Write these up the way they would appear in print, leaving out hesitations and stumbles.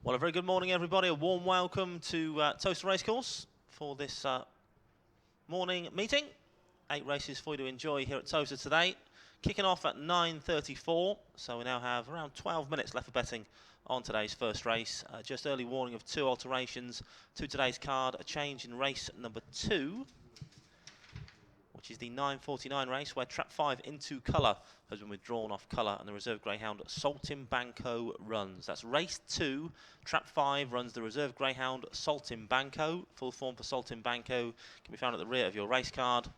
Well, a very good morning, everybody. A warm welcome to Towcester Racecourse for this morning meeting. 8 races for you to enjoy here at Towcester today. Kicking off at 9:34, so we now have around 12 minutes left for betting on today's first race. Just early warning of 2 alterations to today's card. A change in race number 2, which is the 9:49 race, where trap 5 Into Colour has been withdrawn off colour and the reserve greyhound Saltimbanco runs. That's race 2, trap 5 runs the reserve greyhound Saltimbanco. Full form for Saltimbanco can be found at the rear of your race card.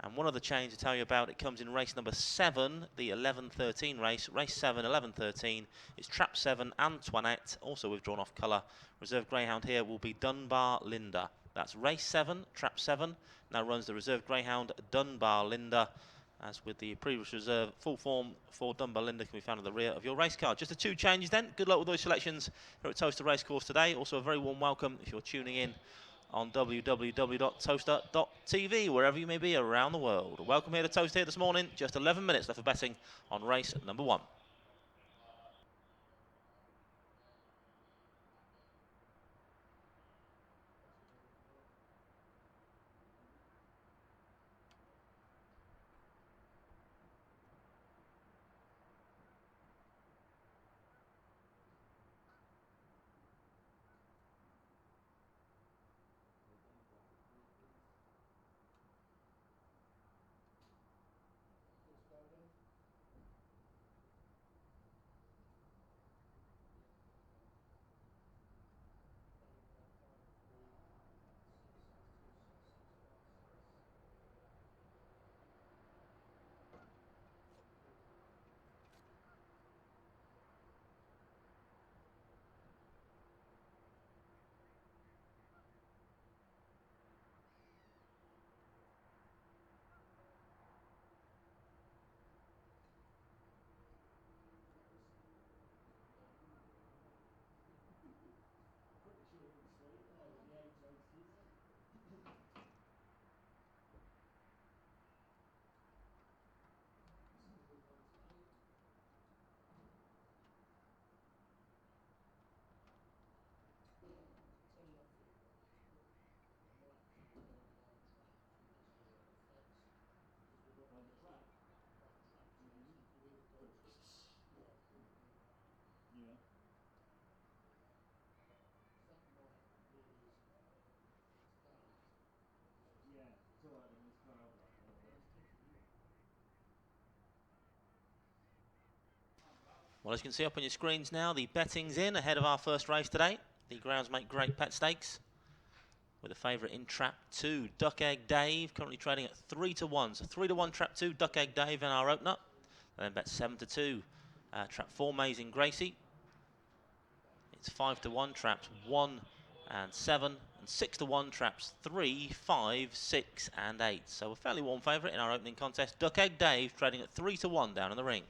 And one other change to tell you about, it comes in race number 7, the 11:13 race. Race 7, 11:13, it's trap 7 Antoinette, also withdrawn off colour. Reserve greyhound here will be Dunbar Linda. That's race 7, trap 7. Now runs the reserve greyhound Dunbar Linda. As with the previous reserve, full form for Dunbar Linda can be found at the rear of your race card. Just the 2 changes then. Good luck with those selections here at Towcester Racecourse today. Also a very warm welcome if you're tuning in on www.towcester.tv, wherever you may be around the world. Welcome here to Towcester here this morning. Just 11 minutes left for betting on race number 1. Well, as you can see up on your screens now, the betting's in ahead of our first race today. The grounds make great pet stakes, with a favourite in trap 2, Duck Egg Dave, currently trading at 3-1. So 3-1 trap 2, Duck Egg Dave in our opener. And then bet 7-2, trap 4, Amazing Gracie. It's 5-1 traps 1 and 7, and 6-1 traps 3, 5, 6 and 8. So a fairly warm favourite in our opening contest. Duck Egg Dave trading at 3-1 down in the ring.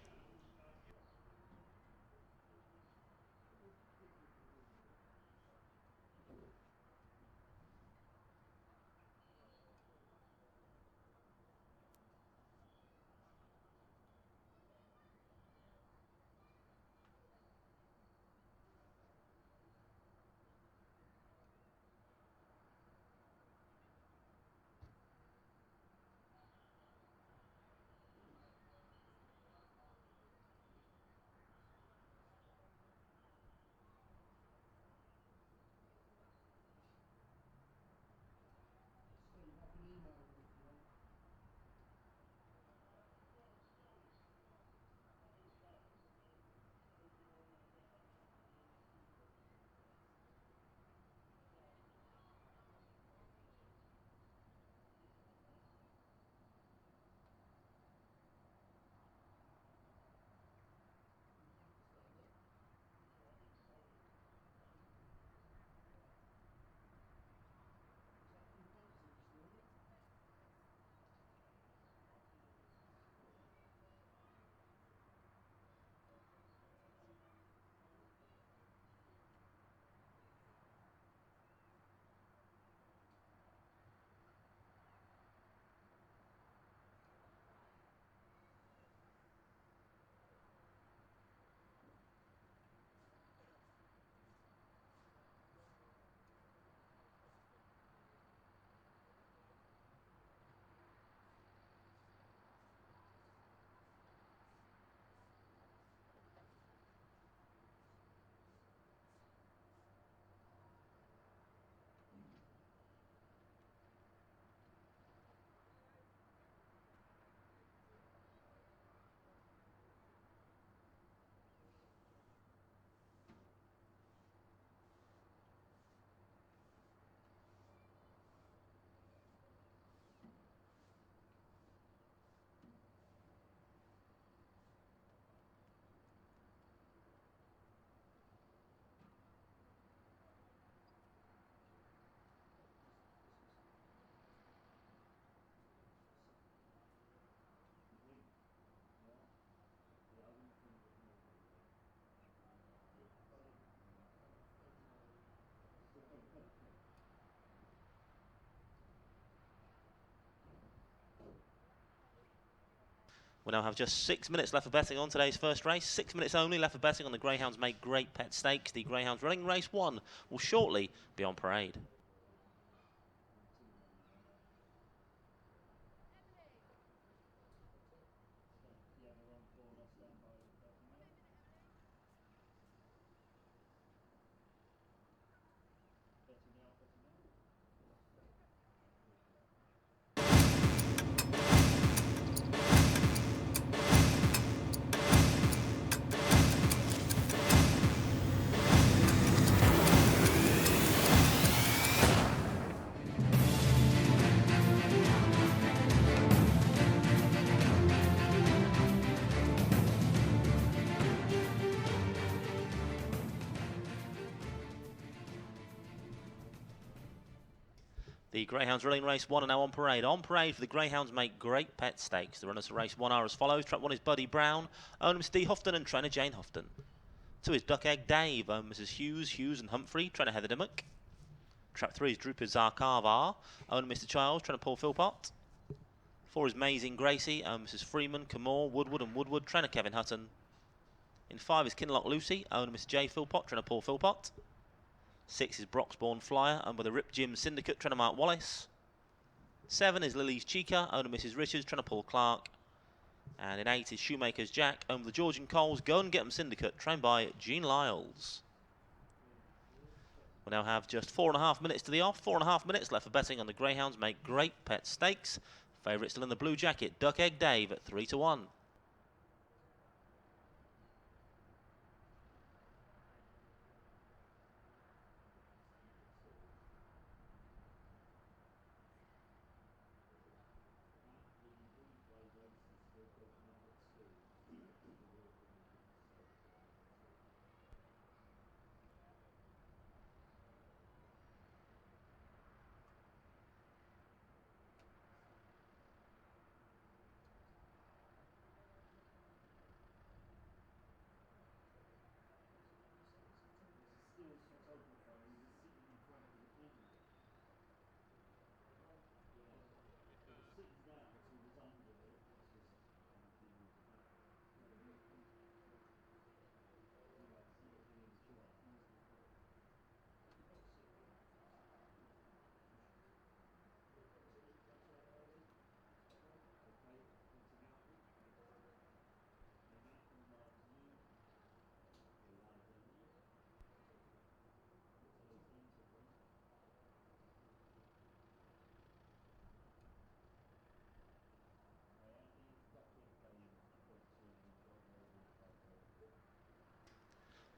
We now have just 6 minutes left for betting on today's first race. 6 minutes only left for betting on the Greyhounds Make Great Pet Stakes. The Greyhounds running race 1 will shortly be on parade. The Greyhounds running race 1 are now on parade. On parade for the Greyhounds Make Great Pet Stakes. The runners for race 1 are as follows. Trap 1 is Buddy Brown, owner Mr. D. Houghton and trainer Jane Houghton. 2 is Duck Egg Dave, owner Mrs. Hughes and Humphrey, trainer Heather Dimmock. Trap 3 is Drupal Zarkarvar, owner Mr. Childs, trainer Paul Philpott. 4 is Mazing Gracie, owner Mrs. Freeman, Camore, Woodward, trainer Kevin Hutton. In 5 is Kinlock Lucy, owner Mr. J. Philpott, trainer Paul Philpott. 6 is Broxbourne Flyer, owned by the Rip Gym Syndicate, trainer Mark Wallace. 7 is Lily's Chica, owner Mrs. Richards, trainer Paul Clark. And in 8 is Shoemaker's Jack, owned by the Georgian Coles Go and Get 'em Syndicate, trained by Jean Lyles. We now have just 4.5 minutes to the off. 4.5 minutes left for betting on the Greyhounds Make Great Pet Stakes. Favourite still in the blue jacket, Duck Egg Dave at 3 to 1.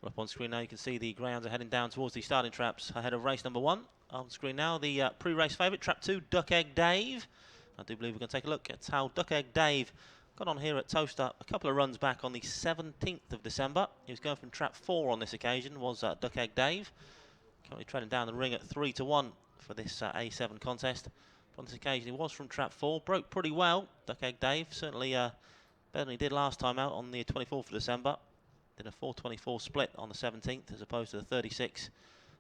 Well, up on screen now you can see the Greyhounds are heading down towards the starting traps ahead of race number 1. On screen now the pre-race favourite, trap 2, Duck Egg Dave. I do believe we're going to take a look at how Duck Egg Dave got on here at Towcester a couple of runs back on the 17th of December. He was going from trap 4 on this occasion, was Duck Egg Dave. Currently trading down the ring at 3 to 1 for this A7 contest. But on this occasion he was from trap 4, broke pretty well, Duck Egg Dave, certainly better than he did last time out on the 24th of December. Did a 4.24 split on the 17th as opposed to the 36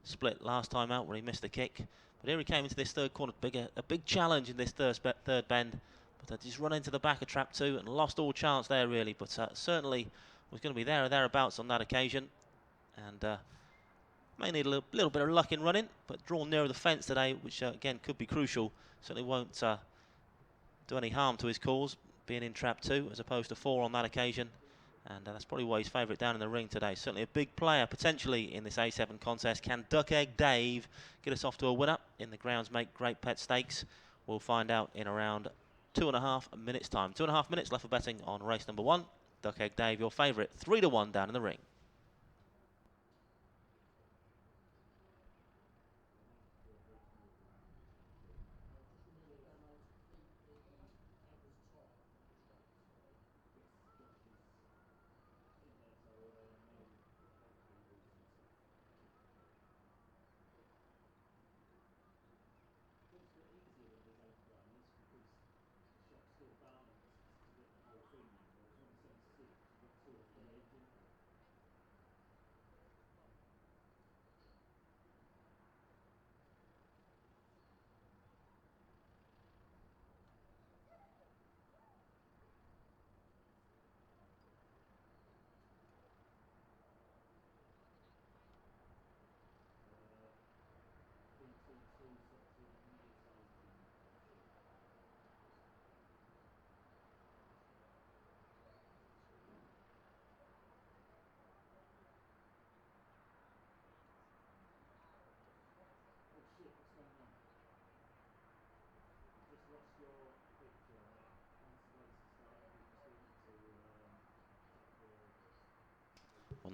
split last time out where he missed the kick. But here he came into this third corner, a big challenge in this third bend. But just run into the back of trap 2 and lost all chance there really. But certainly was going to be there or thereabouts on that occasion. And may need a little bit of luck in running, but drawn nearer the fence today, which again could be crucial. Certainly won't do any harm to his cause, being in trap 2 as opposed to 4 on that occasion. And that's probably why he's favourite down in the ring today. Certainly a big player potentially in this A7 contest. Can Duck Egg Dave get us off to a winner in the Grounds Make Great Pet Stakes? We'll find out in around 2.5 minutes time. 2.5 minutes left for betting on race number 1. Duck Egg Dave, your favourite, 3 to 1 down in the ring.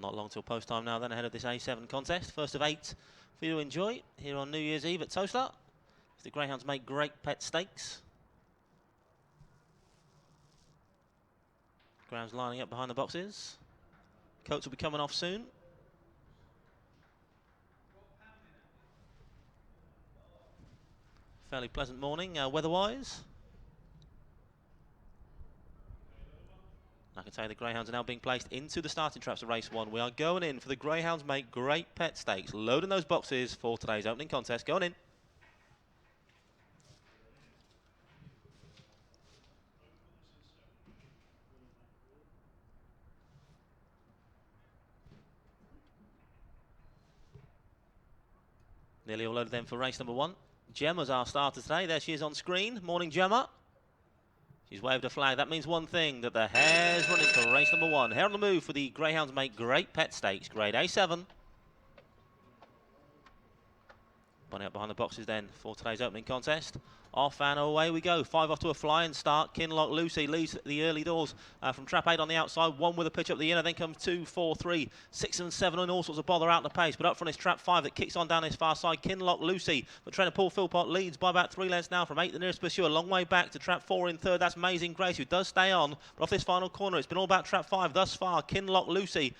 Not long till post time now then ahead of this A7 contest. First of 8 for you to enjoy here on New Year's Eve at Towcester. The greyhounds make great pet stakes. Grounds lining up behind the boxes. Coats will be coming off soon. Fairly pleasant morning weather-wise. I can tell you the greyhounds are now being placed into the starting traps of race 1. We are going in for the greyhounds make great pet stakes. Loading those boxes for today's opening contest. Going in. Nearly all loaded then for race number 1. Gemma's our starter today. There she is on screen. Morning, Gemma. She's waved a flag. That means one thing, that the hare's running for race number 1. Hare on the move for the greyhounds make great pet stakes. Grade A7. Bunny up behind the boxes then for today's opening contest. Off and away we go. 5 off to a flying start. Kinloch Lucy leads the early doors from trap 8 on the outside. 1 with a pitch up the inner. Then comes 2, 4, 3, 6 and 7 and all sorts of bother out the pace. But up front is trap 5 that kicks on down this far side. Kinloch Lucy. But trainer Paul Philpott leads by about 3 lengths now from 8 the nearest pursuer. A long way back to trap 4 in third. That's Amazing Grace who does stay on. But off this final corner it's been all about trap 5 thus far. Kinloch Lucy.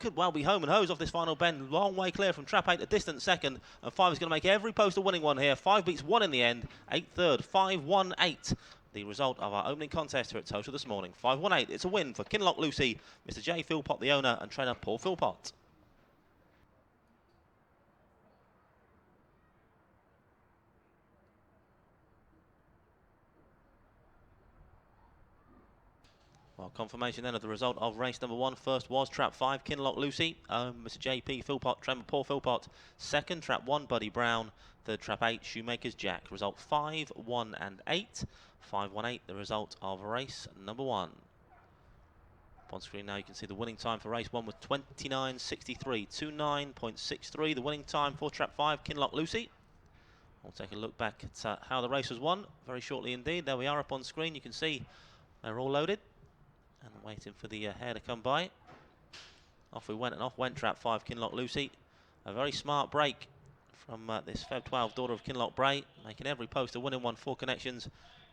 Could well be home and hose off this final bend. Long way clear from trap 8, a distant second. And 5 is going to make every post a winning one here. 5 beats 1 in the end. 8 third. 5-1-8. The result of our opening contest here at Towcester this morning. 5-1-8. It's a win for Kinloch Lucy, Mr. J. Philpott, the owner, and trainer Paul Philpott. Well, confirmation then of the result of race number 1. First was trap 5, Kinloch Lucy. Mr. J.P. Philpott, trainer Paul Philpott. Second, trap 1, Buddy Brown. Third, trap 8, Shoemaker's Jack. Result 5, 1 and 8. 5-1-8, the result of race number 1. Up on screen now you can see the winning time for race 1 was 29.63. 29.63, the winning time for trap 5, Kinloch Lucy. We'll take a look back at how the race was won very shortly indeed. There we are up on screen. You can see they're all loaded and waiting for the hare to come by. Off we went, and off went trap 5, Kinloch Lucy. A very smart break from this Feb 12 daughter of Kinloch Bray, making every post a winning one, 4 connections.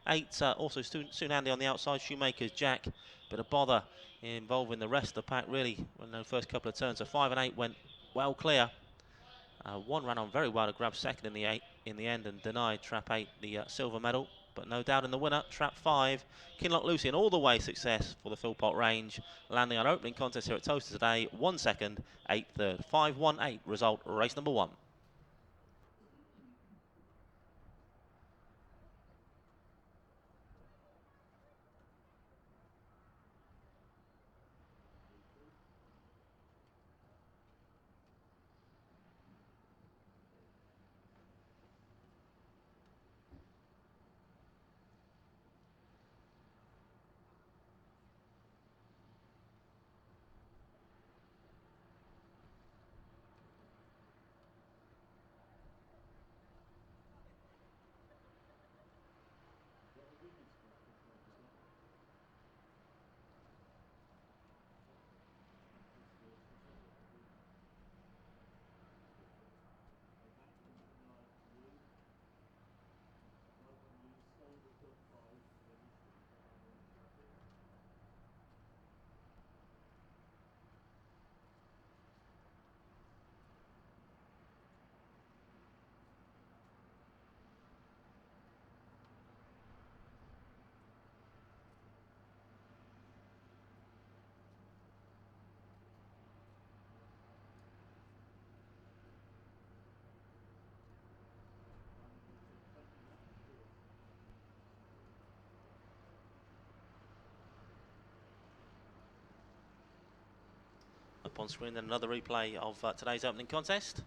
8 also soon handy on the outside, Shoemaker's Jack. Bit of bother involving the rest of the pack really in the first couple of turns. So 5 and 8 went well clear. 1 ran on very well to grab second in the end and denied trap 8 the silver medal. But no doubt in the winner, trap 5, Kinloch Lucy, and all the way success for the Philpott range, landing our opening contest here at Towcester today. 1 second, 8 third, 5-1-8 result, race number 1. Up on screen then another replay of today's opening contest.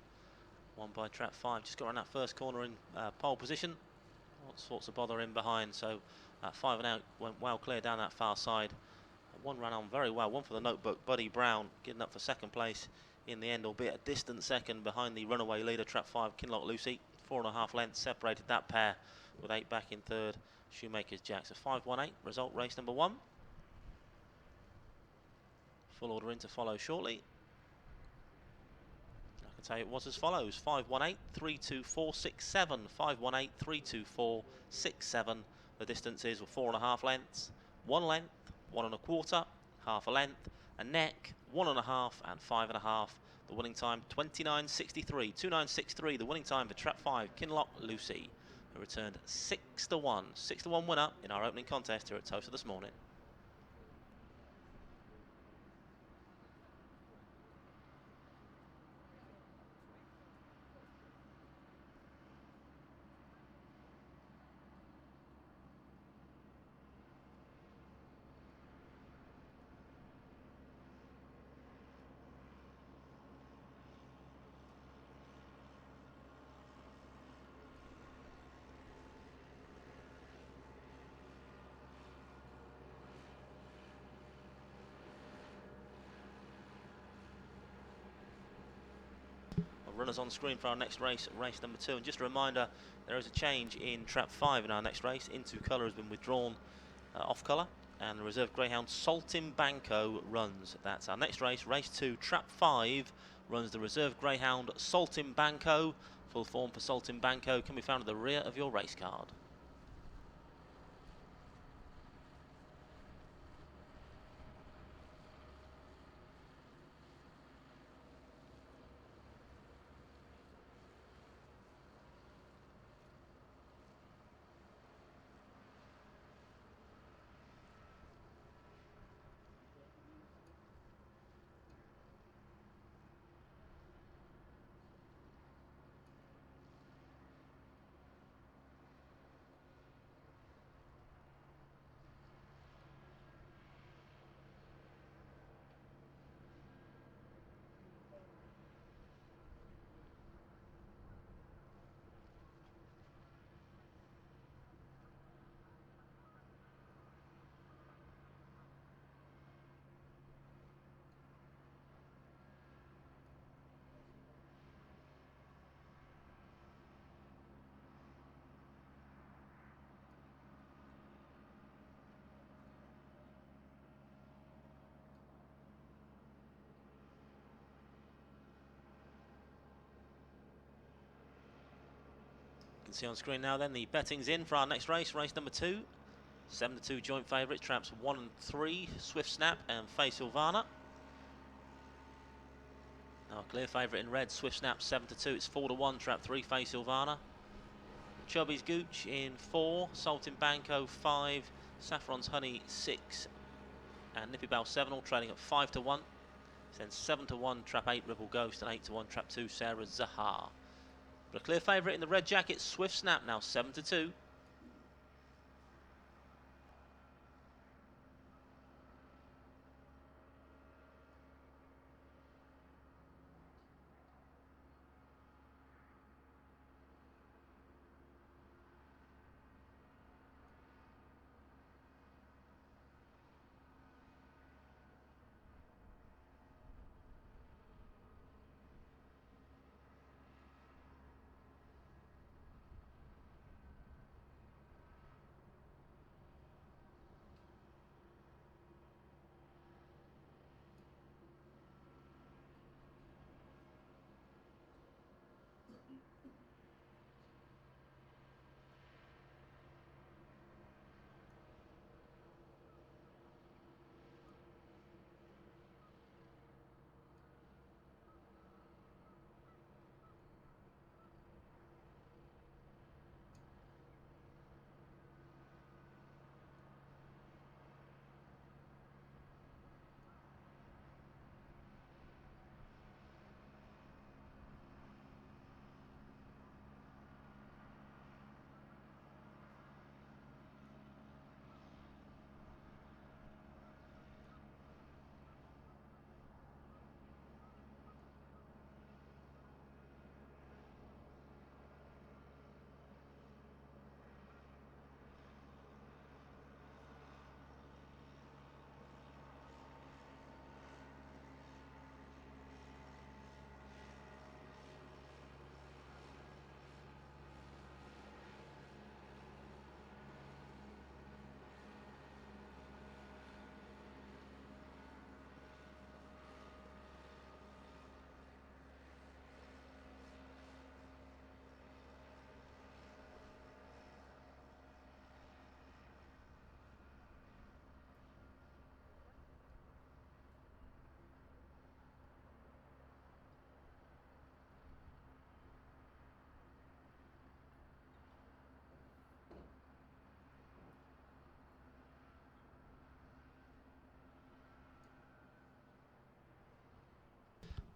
Won by trap 5, just got around that first corner in pole position. All sorts of bother in behind, so 5 and out went well clear down that far side. 1 ran on very well, 1 for the notebook, Buddy Brown getting up for second place in the end, albeit a distant second behind the runaway leader, trap 5, Kinloch Lucy. 4.5 lengths separated that pair, with 8 back in third, Shoemaker's Jack. So 5-1-8, result race number 1. Full order in to follow shortly. tell you it was as follows: 518 324 67, 518 324 67. The distances were 4.5 lengths, 1 length, 1.25, half a length, a neck, 1.5 and 5.5. The winning time 29.63, 29.63. The winning time for Trap 5, Kinloch Lucy, who returned 6-1, 6-1 winner in our opening contest here at Towcester this morning. Runners on screen for our next race, race number 2. And just a reminder, there is a change in Trap 5 in our next race. Into colour has been withdrawn off colour, and the reserve greyhound Saltimbanco runs. That's our next race, race 2. Trap 5 runs the reserve greyhound Saltimbanco. Full form for Saltimbanco can be found at the rear of your race card. You can see on screen now then the betting's in for our next race, race number 2. 7-2 joint favourites, traps 1 and 3, Swift Snap and Faye Silvana. Now a clear favourite in red, Swift Snap 7-2, it's 4-1, trap 3, Faye Silvana. Chubby's Gooch in 4, Saltimbanco 5, Saffron's Honey 6, and Nippy Bell 7, all trading at 5-1. Then 7-1, trap 8, Ripple Ghost, and 8-1, trap 2, Sarah Zahar. But a clear favourite in the red jacket, Swift Snap, now 7-2.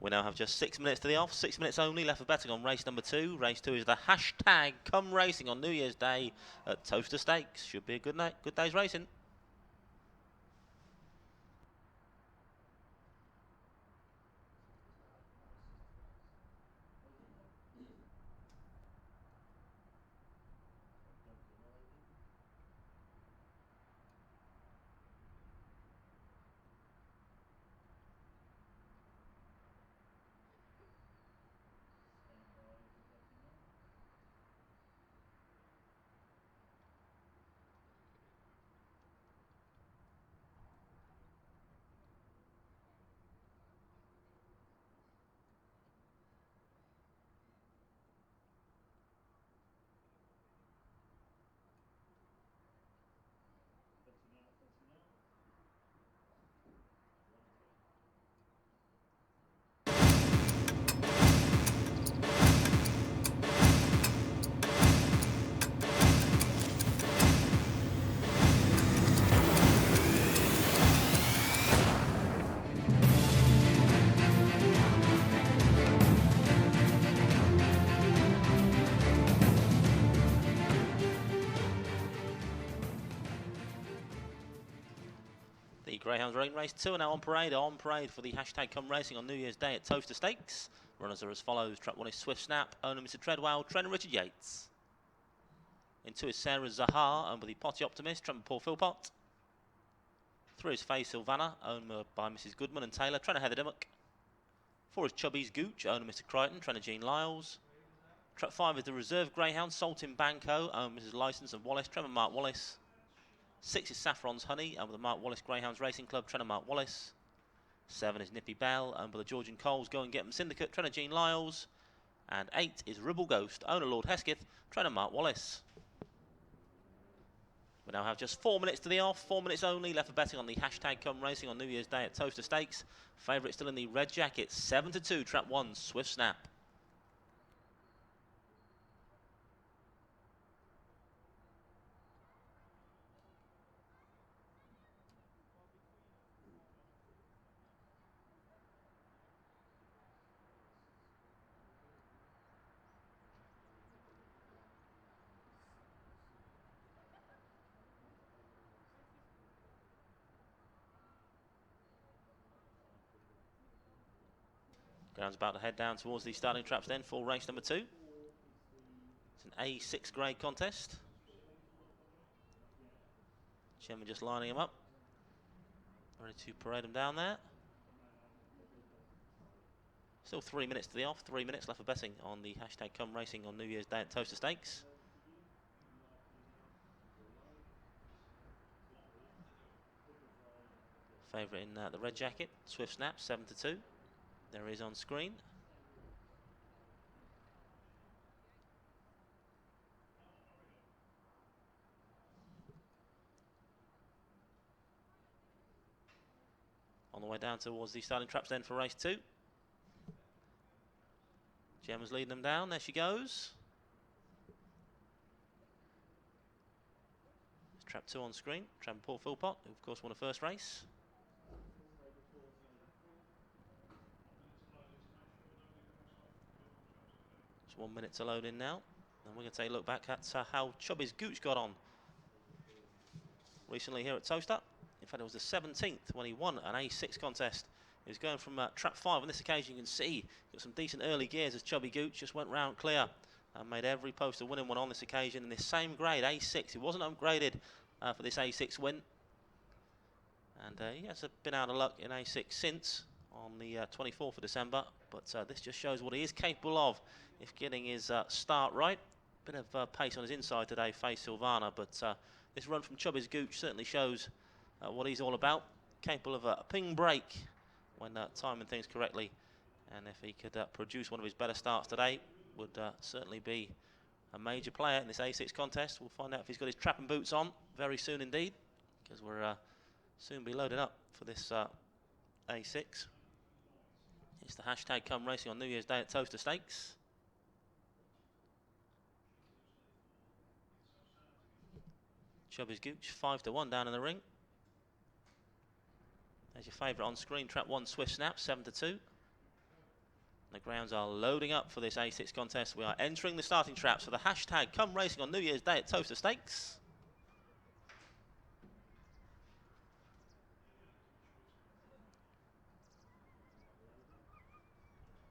We now have just 6 minutes to the off, 6 minutes only left for betting on race number 2. Race 2 is the hashtag Come Racing on New Year's Day at Towcester Stakes. Should be a good day's racing. The Greyhounds are in race 2 are now on parade for the hashtag Come Racing on New Year's Day at Towcester Stakes. Runners are as follows. Trap 1 is Swift Snap, owner Mr. Treadwell, trainer Richard Yates. In 2 is Sarah Zahar, owned by the Potty Optimist, trainer Paul Philpott. 3 is Faye Silvana, owned by Mrs. Goodman and Taylor, trainer Heather Dimmock. 4 is Chubby's Gooch, owner Mr. Crichton, trainer Jean Lyles. Trap 5 is the Reserve Greyhound, Saltin Banco, owned Mrs. Licence and Wallace, trainer Mark Wallace. 6 is Saffron's Honey, owned by the Mark Wallace Greyhounds Racing Club, trainer Mark Wallace. 7 is Nippy Bell, owned by the Georgian Coles Go and Get 'em Syndicate, trainer Jean Lyles. And 8 is Ribble Ghost, owner Lord Hesketh, trainer Mark Wallace. We now have just 4 minutes to the off, 4 minutes only left for betting on the hashtag Come Racing on New Year's Day at Towcester Stakes. Favourite still in the red jacket, 7-2, trap 1, Swift Snap. Ground's about to head down towards the starting traps then for race number 2. It's an A6 grade contest. Chairman just lining him up. Ready to parade him down there. Still 3 minutes to the off, 3 minutes left for betting on the hashtag Come Racing on New Year's Day at Towcester Stakes. Favourite in the red jacket, Swift Snap, 7-2. There he is on screen. On the way down towards the starting traps then for race 2. Gemma's leading them down, there she goes. There's trap 2 on screen, trap Paul Philpott, who of course won a first race. Just 1 minute to load in now. And we're going to take a look back at how Chubby's Gooch got on recently here at Towcester. In fact, it was the 17th when he won an A6 contest. He was going from trap 5. On this occasion, you can see got some decent early gears as Chubby Gooch just went round clear and made every post a winning one on this occasion in this same grade, A6. He wasn't upgraded for this A6 win. And he has been out of luck in A6 since on the 24th of December. But this just shows what he is capable of if getting his start right. Bit of pace on his inside today, Faye Silvana, but this run from Chubby's Gooch certainly shows what he's all about. Capable of a ping break when timing things correctly, and if he could produce one of his better starts today, would certainly be a major player in this A6 contest. We'll find out if he's got his trapping boots on very soon indeed, because we're soon be loaded up for this A6. It's the hashtag Come Racing on New Year's Day at Towcester Stakes. Chubby's Gooch, 5-1 down in the ring. There's your favourite on screen, trap 1, Swift Snap, 7-2. The grounds are loading up for this A6 contest. We are entering the starting traps for the hashtag Come Racing on New Year's Day at Towcester Stakes.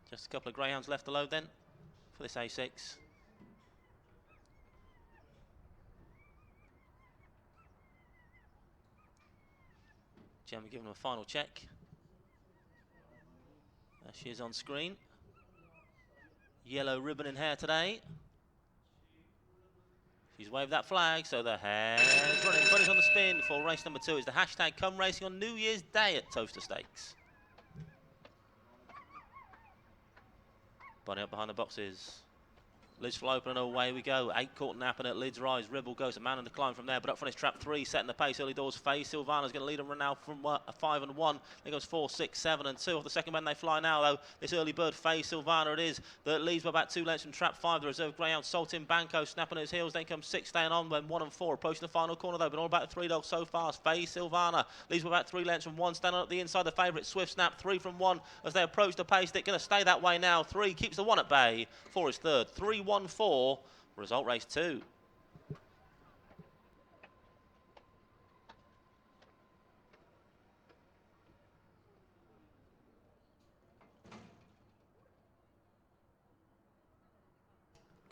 Just a couple of greyhounds left to load then for this A6. Gemma giving them a final check. There she is on screen. Yellow ribbon in hair today. She's waved that flag, so the hair's running. 20's on the spin for race number 2. It's the hashtag Come Racing on New Year's Day at Towcester Stakes. Bunny up behind the boxes. Lids fly open and away we go. 8 caught napping at Lids rise. Ribble goes a man in the climb from there, but up front is trap 3, setting the pace. Early doors, Faye Silvana's going to lead them now from 5 and 1. There goes 4, 6, 7 and 2. Off the second man they fly now though. This early bird, Faye Silvana it is, that leads by about 2 lengths from trap 5. The reserve greyhound Saltin Banco snapping at his heels. Then comes 6 staying on when 1 and 4 approaching the final corner though. But all about the 3 dogs so fast. Faye Silvana leads by about 3 lengths from 1. Standing up the inside the favourite Swift Snap. 3 from 1 as they approach the pace. They're going to stay that way now. 3 keeps the 1 at bay. 4 is third. 3, 1, 4. Result race 2.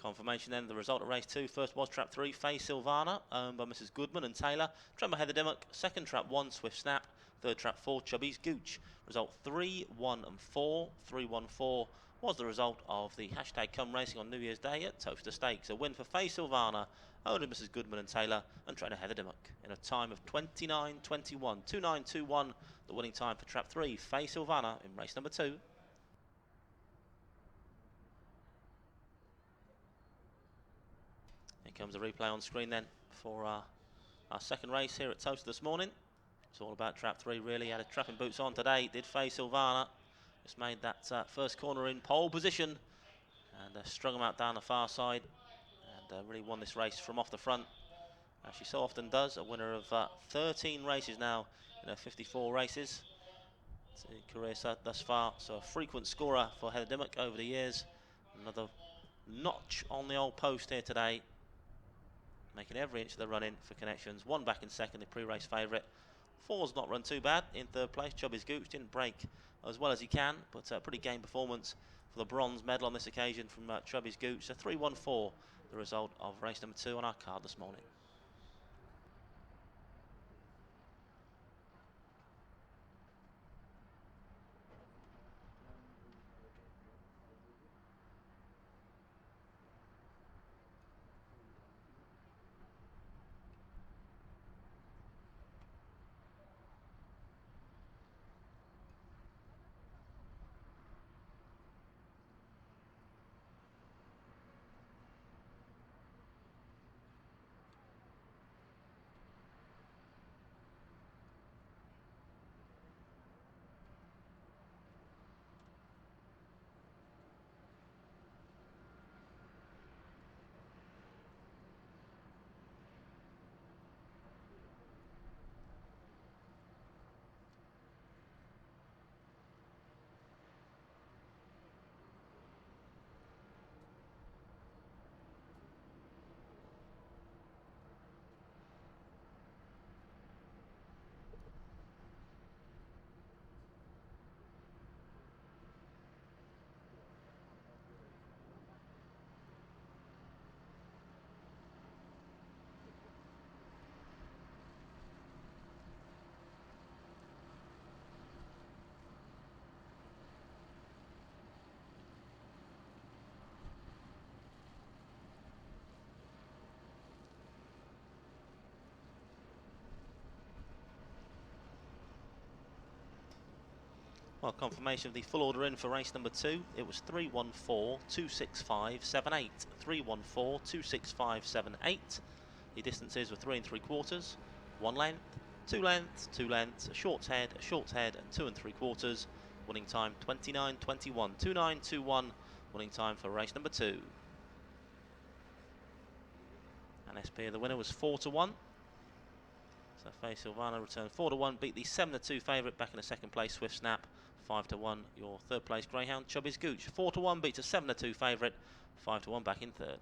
Confirmation then, the result of race 2. First was trap 3, Faye Silvana, owned by Mrs. Goodman and Taylor. Trap by Heather Dimmock. Second trap 1, Swift Snap. Third trap 4, Chubby's Gooch. Result 3, 1 and 4. 3, 1, 4 was the result of the hashtag Come Racing on New Year's Day at Towcester Stakes. A win for Faye Silvana, owned by Mrs. Goodman and Taylor, and trainer Heather Dimmock in a time of 29.21. 29.21, the winning time for trap 3, Faye Silvana in race number 2. Here comes a replay on screen then for our second race here at Towcester this morning. It's all about trap 3 really. Had a trapping boots on today, did Faye Silvana. Just made that first corner in pole position and strung them out down the far side and really won this race from off the front, as she so often does. A winner of 13 races now in her 54 races. It's a career thus far, so a frequent scorer for Heather Dimmock over the years. Another notch on the old post here today, making every inch of the run in for connections. 1 back in second, the pre-race favourite. 4's not run too bad in third place. Chubby's Gooch didn't break as well as he can, but a pretty game performance for the bronze medal on this occasion from Chubby's Gooch. So 3-1-4, the result of race number 2 on our card this morning. Well, confirmation of the full order in for race number 2. It was 3-1-4, 2-6-5, 7-8. 3-1-4, 2-6-5, 7-8. The distances were 3 3/4, 1 length, 2 lengths, 2 lengths, a short head, and 2 3/4. Winning time 29.21. 29.21 winning time for race number 2. And SP, the winner, was 4-1. So Faye Silvana returned 4-1, beat the 7-2 favourite back in the second place, Swift Snap. 5 to 1. Your third place greyhound, Chubby's Gooch. 4 to 1 beats a 7 to 2 favourite. 5 to 1 back in third.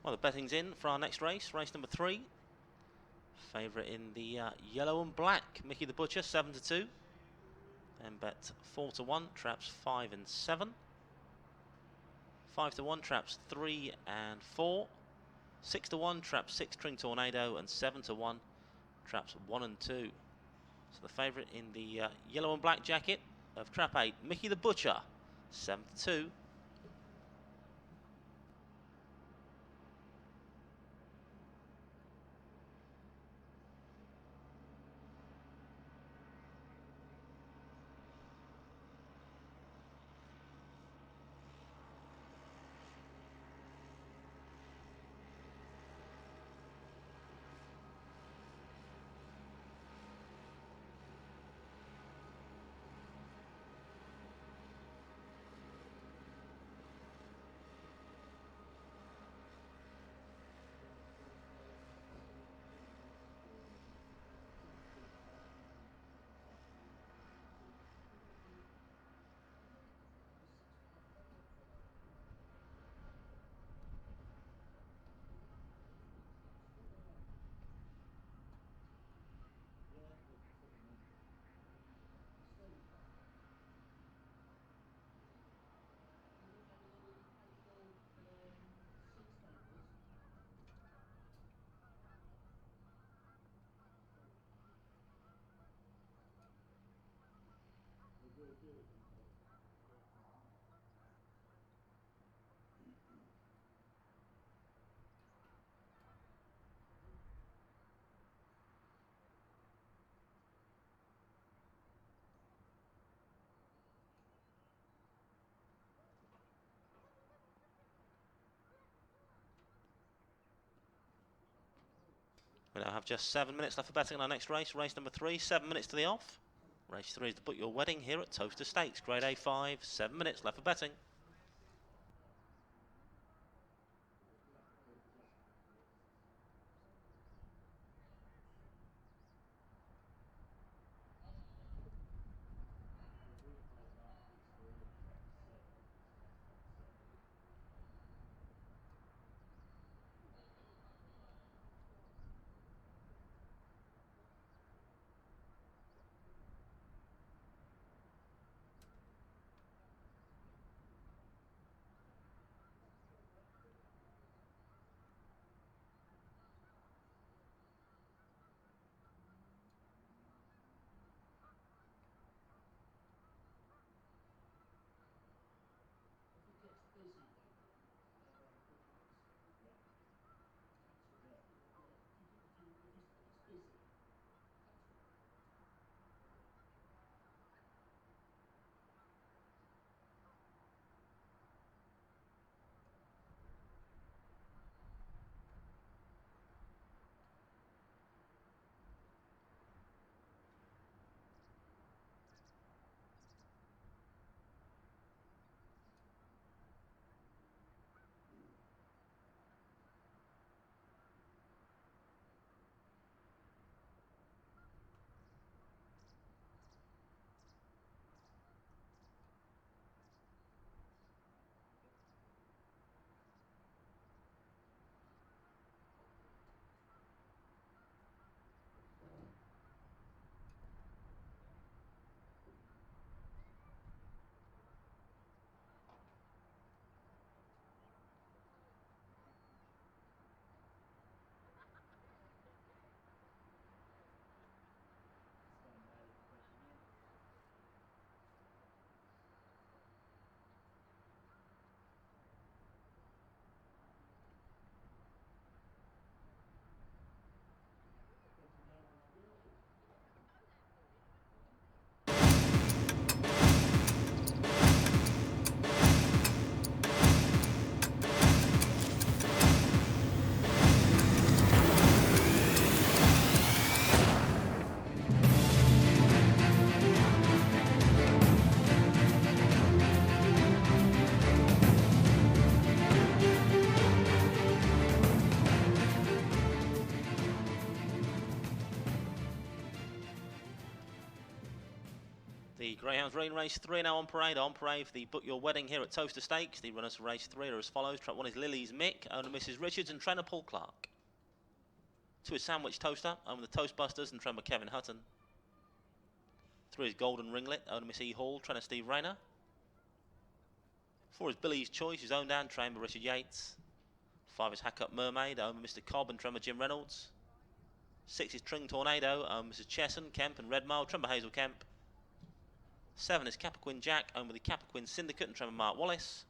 Well, the betting's in for our next race, race number 3. Favourite in the yellow and black, Mickey the Butcher, 7 to 2. And bet 4 to 1, traps 5 and 7. 5 to 1, traps 3 and 4. 6 to 1, traps 6 String Tornado, and 7 to 1, traps 1 and 2. So the favourite in the yellow and black jacket of trap 8, Mickey the Butcher, 7 to 2. We now have just 7 minutes left for betting on our next race, race number 3, 7 minutes to the off. Race 3 is to book your wedding here at Towcester Stakes, Grade A5, 7 minutes left for betting. The Greyhounds Ring Race 3 now on parade. On parade for the Book Your Wedding here at Towcester Stakes. The runners for race 3 are as follows. Track 1 is Lily's Mick, owner Mrs. Richards and trainer Paul Clark. 2 is Sandwich Toaster, owner the Toastbusters and trainer Kevin Hutton. 3 is Golden Ringlet, owner Miss E. Hall, trainer Steve Rayner. 4 is Billy's Choice, who's owned and trained by Richard Yates. 5 is Hack Up Mermaid, owner Mr. Cobb and trainer Jim Reynolds. 6 is Tring Tornado, owner Mrs. Chesson, Kemp and Redmile, trainer Hazel Kemp. 7 is Capricorn Jack, owned by the Capricorn Syndicate and trained by Mark Wallace.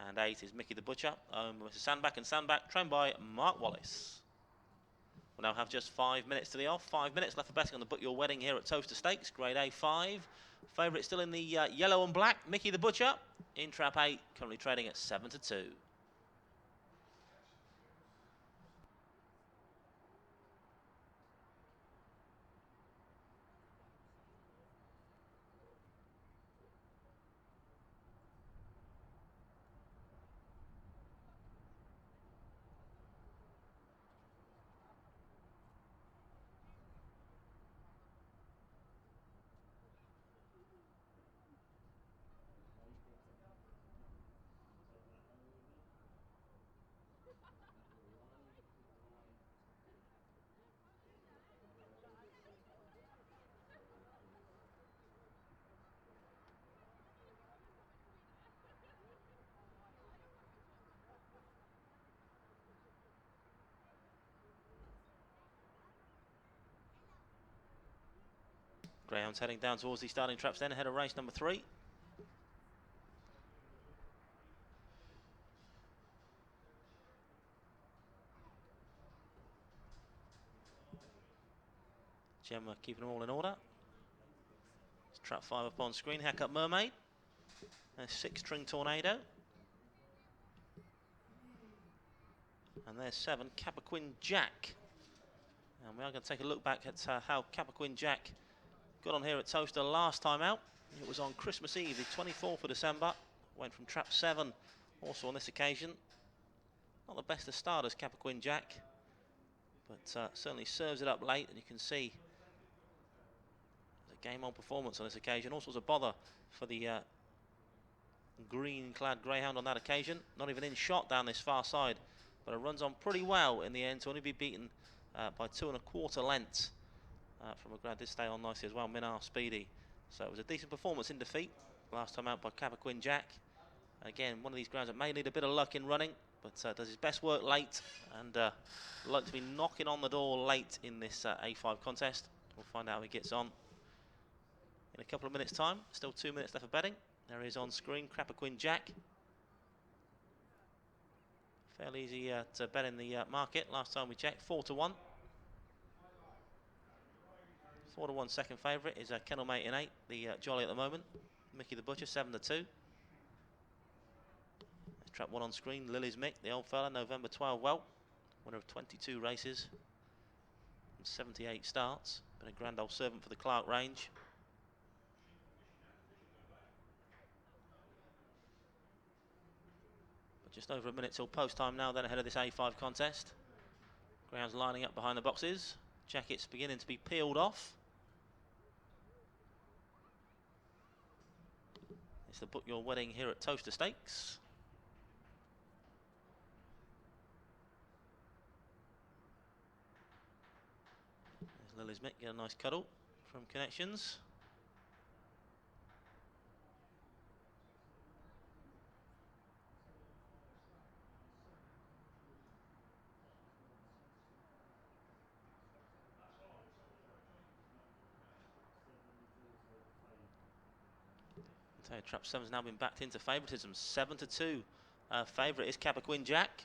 And 8 is Mickey the Butcher, owned by Mr. Sandback and Sandback, trained by Mark Wallace. We'll now have just 5 minutes to the off. 5 minutes left for betting on the Book Your Wedding here at Towcester Stakes, Grade A5. Favourite still in the yellow and black, Mickey the Butcher. In trap 8, currently trading at 7-2. Greyhounds heading down towards the starting traps then, ahead of race number 3. Gemma keeping them all in order. It's trap 5 up on screen, Hack Up Mermaid. There's 6 Tring Tornado. And there's 7 Capricorn Jack. And we are going to take a look back at how Capricorn Jack got on here at Towcester last time out. It was on Christmas Eve, the 24th of December. Went from trap 7 also on this occasion. Not the best of starters, Capricorn Jack, but certainly serves it up late, and you can see the game on performance on this occasion. All sorts of bother for the green-clad greyhound on that occasion. Not even in shot down this far side, but it runs on pretty well in the end to only be beaten by 2 1/4 lengths from a grad. Did stay on nicely as well, Minar Speedy. So it was a decent performance in defeat last time out by Capricorn Jack. Again, one of these grounds that may need a bit of luck in running, but does his best work late, and like to be knocking on the door late in this A5 contest. We'll find out how he gets on in a couple of minutes' time. Still 2 minutes left for betting. There he is on screen, Capricorn Jack. Fairly easy to bet in the market. Last time we checked, 4-1. 4-1 second favourite is Kennelmate in 8, the Jolly at the moment. Mickey the Butcher, 7-2. Trap 1 on screen, Lily's Mick, the old fella, November 12 well. Winner of 22 races and 78 starts. Been a grand old servant for the Clark range. But just over a minute till post time now then ahead of this A5 contest. Greyhounds lining up behind the boxes. Jackets beginning to be peeled off. It's the Book Your Wedding here at Towcester Stakes. There's Lily's Mick, get a nice cuddle from Connections. Trap 7's now been backed into favouritism, 7-2. Favourite is Capricorn Jack.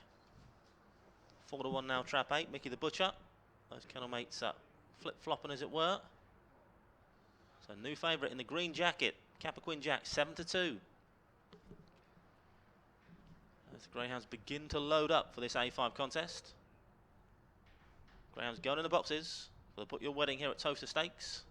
4-1 now, trap 8, Mickey the Butcher. Those kennel mates flip-flopping as it were. So new favourite in the green jacket, Capricorn Jack, 7-2. As the Greyhounds begin to load up for this A5 contest. Greyhounds going in the boxes for the Book Your Wedding here at Towcester Stakes.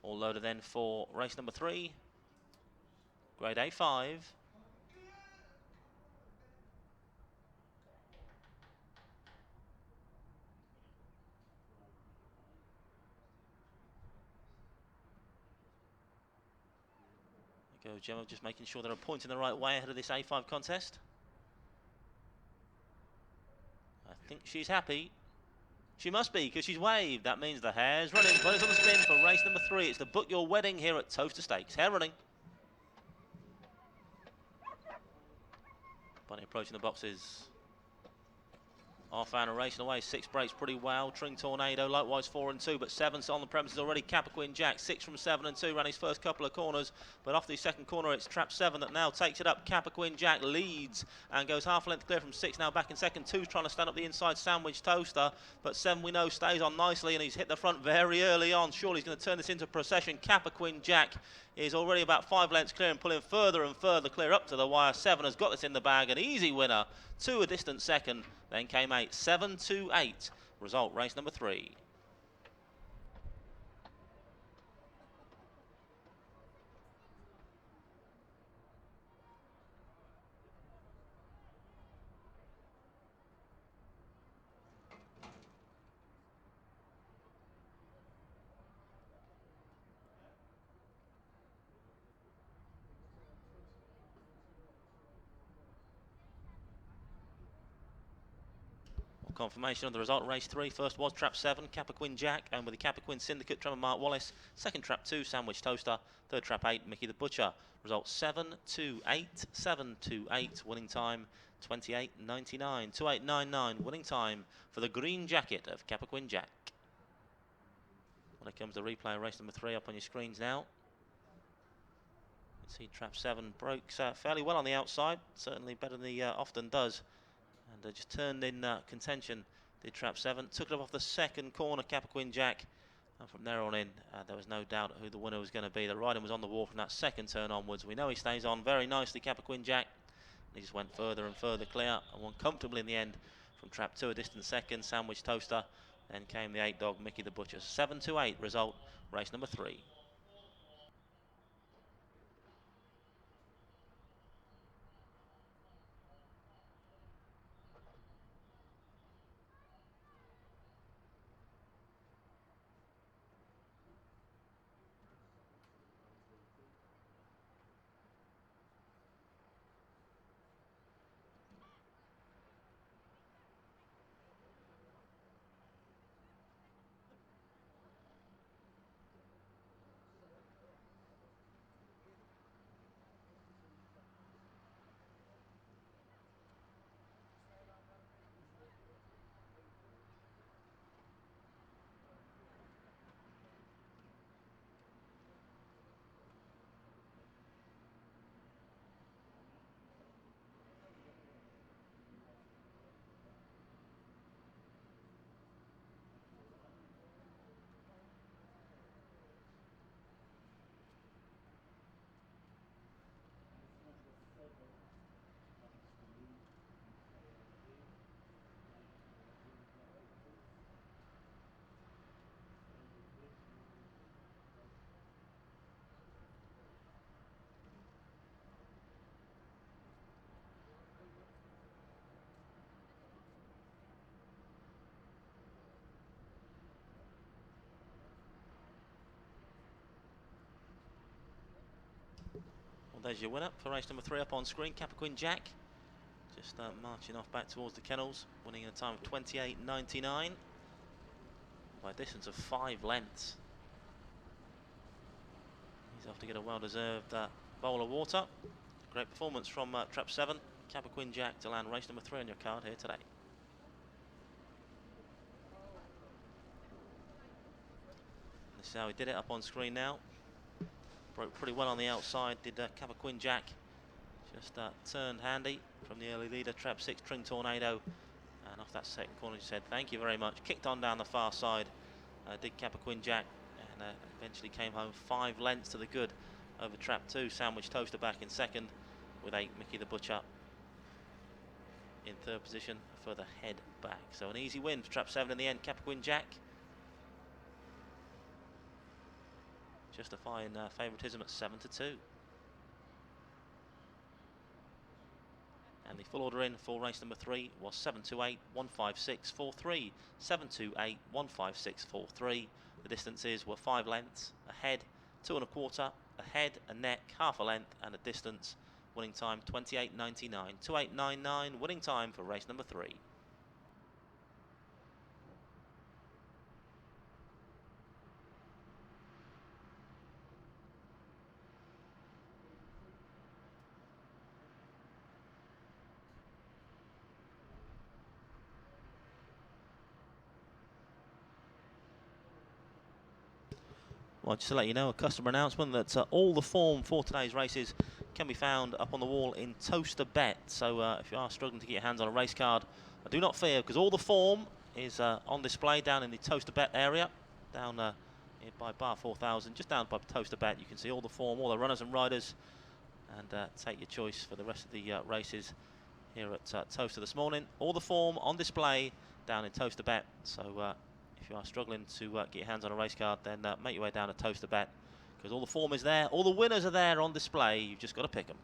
All loaded then for race number 3, Grade A5. Go Gemma, just making sure they're pointing the right way ahead of this A5 contest. I think she's happy. She must be, because she's waved. That means the hare's running. Put it on the spin for race number 3. It's the Book Your Wedding here at Towcester Stakes. Hare running. Bunny approaching the boxes. Half hour racing away. 6 breaks pretty well. Tring Tornado, likewise 4 and 2, but 7's on the premises already. Capricorn Jack, 6 from 7 and 2, ran his first couple of corners, but after the second corner, it's Trap 7 that now takes it up. Capricorn Jack leads and goes half a length clear from 6, now back in second. 2's trying to stand up the inside Sandwich Toaster, but 7 we know stays on nicely, and he's hit the front very early on. Surely he's going to turn this into a procession. Capricorn Jack is already about 5 lengths clear and pulling further and further clear up to the wire. 7 has got this in the bag, an easy winner. 2 a distant second, then came 8. 7-2-8. Result race number 3. Confirmation of the result, race 3. First was Trap 7, Capricorn Jack, and with the Capricorn Syndicate, drummer Mark Wallace. Second Trap 2, Sandwich Toaster. Third Trap 8, Mickey the Butcher. Result 7-2-8, 7-2-8, winning time 28.99, 28.99, winning time for the green jacket of Capricorn Jack. When it comes to replay race number 3 up on your screens now. You can see Trap 7 broke fairly well on the outside, certainly better than he often does. And just turned in contention, did Trap 7. Took it off the second corner, Capricorn Jack. And from there on in, there was no doubt who the winner was going to be. The riding was on the wall from that second turn onwards. We know he stays on very nicely, Capricorn Jack. And he just went further and further clear and won comfortably in the end from Trap 2, a distant second, Sandwich Toaster. Then came the 8 dog, Mickey the Butcher. 7-8 result, race number 3. There's your winner for race number 3 up on screen, Capricorn Jack. Just marching off back towards the kennels, winning in a time of 28.99 by a distance of 5 lengths. He's off to get a well-deserved bowl of water. Great performance from Trap 7, Capricorn Jack, to land race number 3 on your card here today. This is how he did it up on screen now. Broke pretty well on the outside, did Capricorn Jack. Just turned handy from the early leader, Trap 6, Tring Tornado. And off that second corner, he said, thank you very much. Kicked on down the far side, did Capricorn Jack, and eventually came home 5 lengths to the good over Trap 2. Sandwich Toaster back in second, with 8 Mickey the Butcher in third position, a further head back. So an easy win for Trap 7 in the end, Capricorn Jack. Justifying favouritism at 7-2. And the full order in for race number 3 was 7-2-8, 156-4-3, 7-2-8, 156-4-3. The distances were 5 lengths, ahead 2 1/4, a head, a neck, half a length, and a distance. Winning time 28.99. 28.99. Winning time for race number 3. Well, just to let you know, a customer announcement that all the form for today's races can be found up on the wall in Towcester Bet. So if you are struggling to get your hands on a race card, do not fear, because all the form is on display down in the Towcester Bet area, down by Bar 4000, just down by Towcester Bet. You can see all the form, all the runners and riders, and take your choice for the rest of the races here at Towcester this morning. All the form on display down in Towcester Bet. So if you are struggling to get your hands on a race card, then make your way down to Towcester Bet, because all the form is there, all the winners are there on display. You've just got to pick them.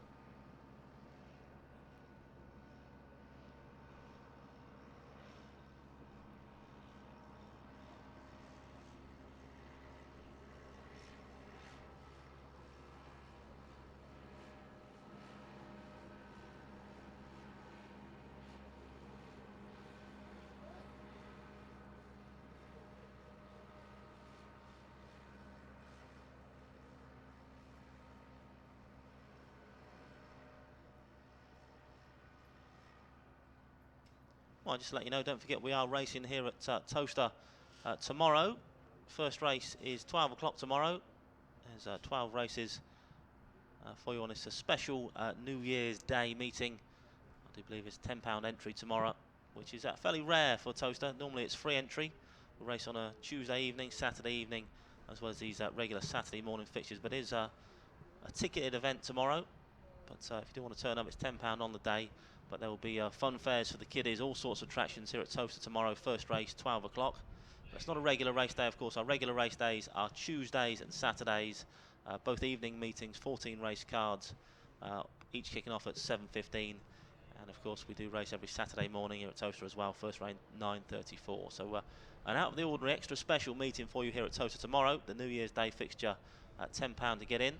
Well, just to let you know, don't forget we are racing here at Towcester tomorrow. First race is 12 o'clock tomorrow. There's 12 races for you on this special New Year's Day meeting. I do believe it's £10 entry tomorrow, which is fairly rare for Towcester. Normally it's free entry. We race on a Tuesday evening, Saturday evening, as well as these regular Saturday morning fixtures. But it is a ticketed event tomorrow. But if you do want to turn up, it's £10 on the day. But there will be fun fairs for the kiddies, all sorts of attractions here at Towcester tomorrow. First race, 12 o'clock. It's not a regular race day, of course. Our regular race days are Tuesdays and Saturdays, both evening meetings, 14 race cards, each kicking off at 7:15. And of course, we do race every Saturday morning here at Towcester as well. First race 9:34. So an out of the ordinary extra special meeting for you here at Towcester tomorrow. The New Year's Day fixture at £10 to get in.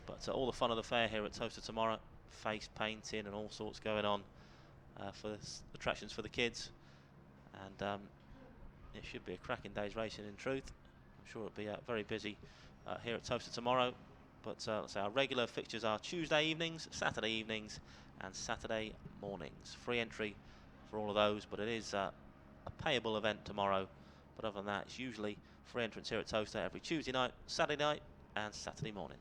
But all the fun of the fair here at Towcester tomorrow, face painting and all sorts going on for attractions for the kids. And it should be a cracking day's racing in truth. I'm sure it'll be very busy here at Towcester tomorrow. But let's say our regular fixtures are Tuesday evenings, Saturday evenings and Saturday mornings. Free entry for all of those, but it is a payable event tomorrow. But other than that, it's usually free entrance here at Towcester every Tuesday night, Saturday night and Saturday morning.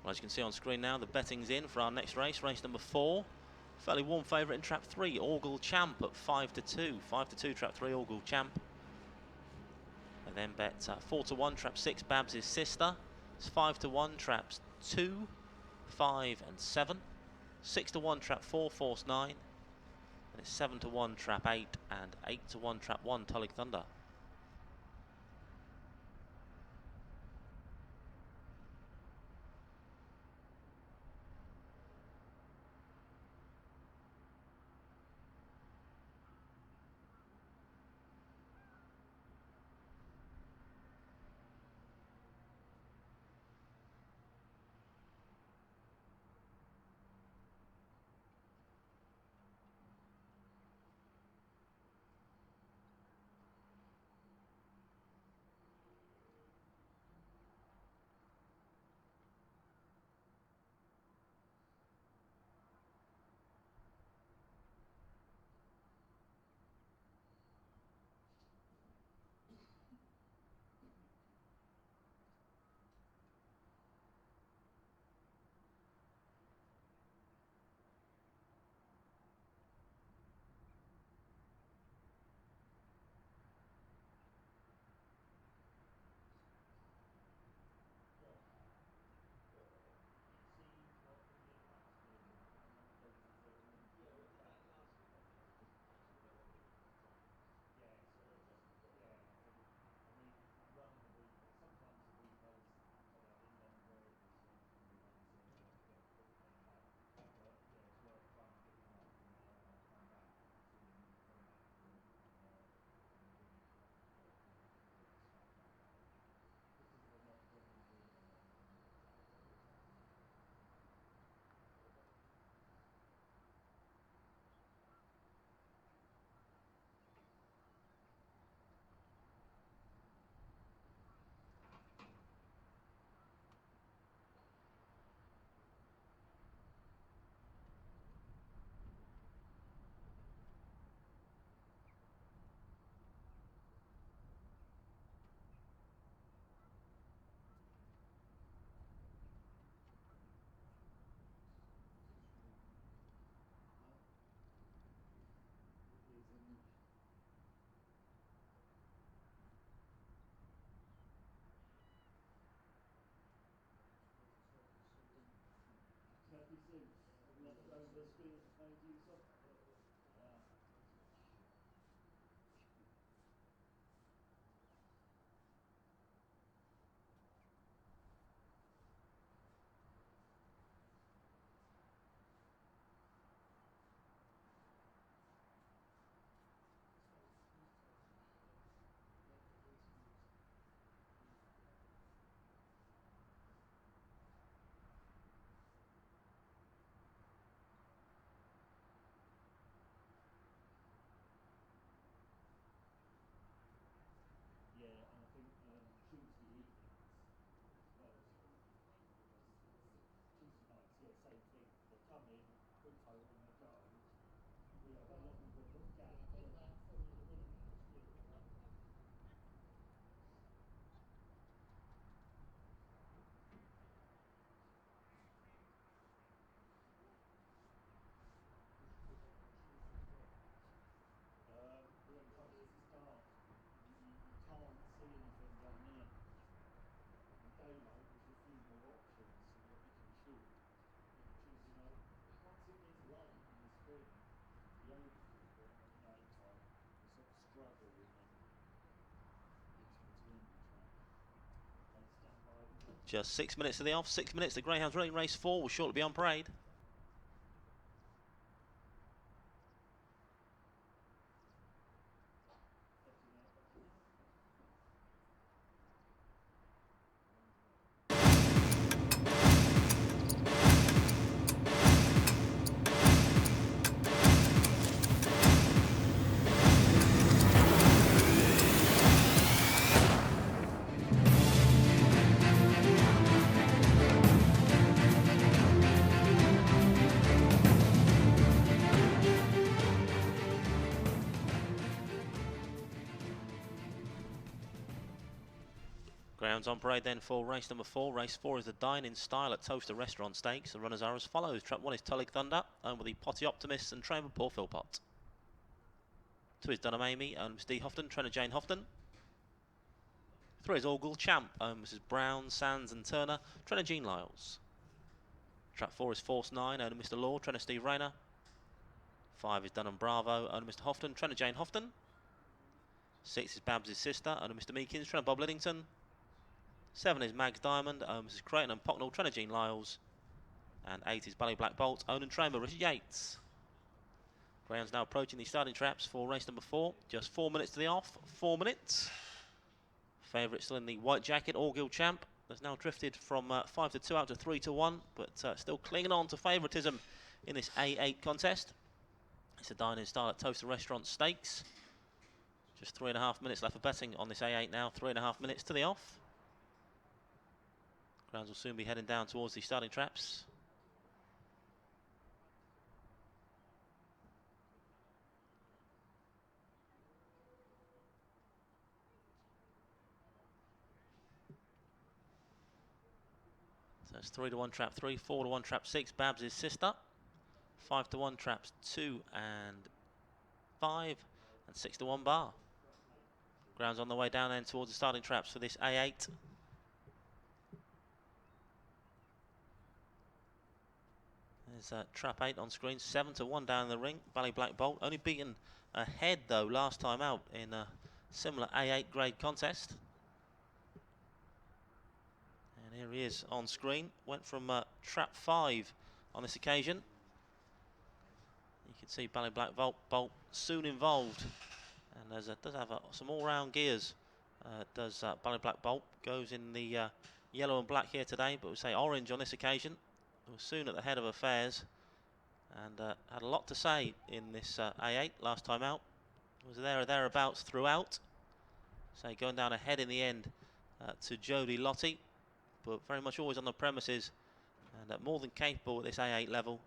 Well, as you can see on screen now, the betting's in for our next race, race number 4. Fairly warm favourite in trap 3, Orgle Champ at 5-2. 5-2 trap 3, Orgle Champ. And then bet 4-1 trap 6, Babs' Sister. It's 5-1 traps 2, 5 and 7. 6-1 trap 4, Force 9. And it's 7-1 trap 8 and 8-1 trap 1, Tullig Thunder. Just 6 minutes to the off, 6 minutes. The Greyhounds running race 4 will shortly be on parade. Grounds on parade then for race number 4. Race 4 is the Dine in Style at Towcester Restaurant Stakes. The runners are as follows. Trap 1 is Tullig Thunder, owned by the Potty Optimists and trained by Paul Philpott. 2 is Dunham Amy, owned by Mrs. D. Houghton, trainer Jane Houghton. 3 is Orgle Champ, owned by Mrs. Brown, Sands and Turner, trainer Jean Lyles. Trap 4 is Force 9, owned by Mr. Law, trainer Steve Rayner. 5 is Dunham Bravo, owned by Mr. Houghton, trainer Jane Houghton. 6 is Babs' Sister, owned by Mr. Meekins, trainer Bob Liddington. 7 is Mags Diamond, owned by Mrs. Creighton and Pocknell, trainer Jean Lyles. And 8 is Bally Black Bolt, owned and trained by Richard Yates. Greyhounds now approaching the starting traps for race number 4. Just 4 minutes to the off, 4 minutes. Favourite still in the white jacket, Orgill Champ. Has now drifted from 5 to 2 out to 3 to 1, but still clinging on to favouritism in this A8 contest. It's a Dine in Style at Towcester Restaurant Stakes. Just 3.5 minutes left for betting on this A8 now, 3.5 minutes to the off. Grounds will soon be heading down towards the starting traps. So it's 3 to 1 trap 3, 4 to 1 trap 6, Babs' Sister. 5 to 1 traps 2 and 5, and 6 to 1 bar. Grounds on the way down then towards the starting traps for this A8. There's trap 8 on screen, 7 to 1 down the ring. Bally Black Bolt only beaten ahead though last time out in a similar A8 grade contest. And here he is on screen. Went from trap 5 on this occasion. You can see Bally Black Bolt soon involved, and does have some all-round gears. Does Bally Black Bolt goes in the yellow and black here today, but we say orange on this occasion. Was soon at the head of affairs and had a lot to say in this A8 last time out. Was there or thereabouts throughout. So going down ahead in the end to Jodie Lottie, but very much always on the premises and more than capable at this A8 level.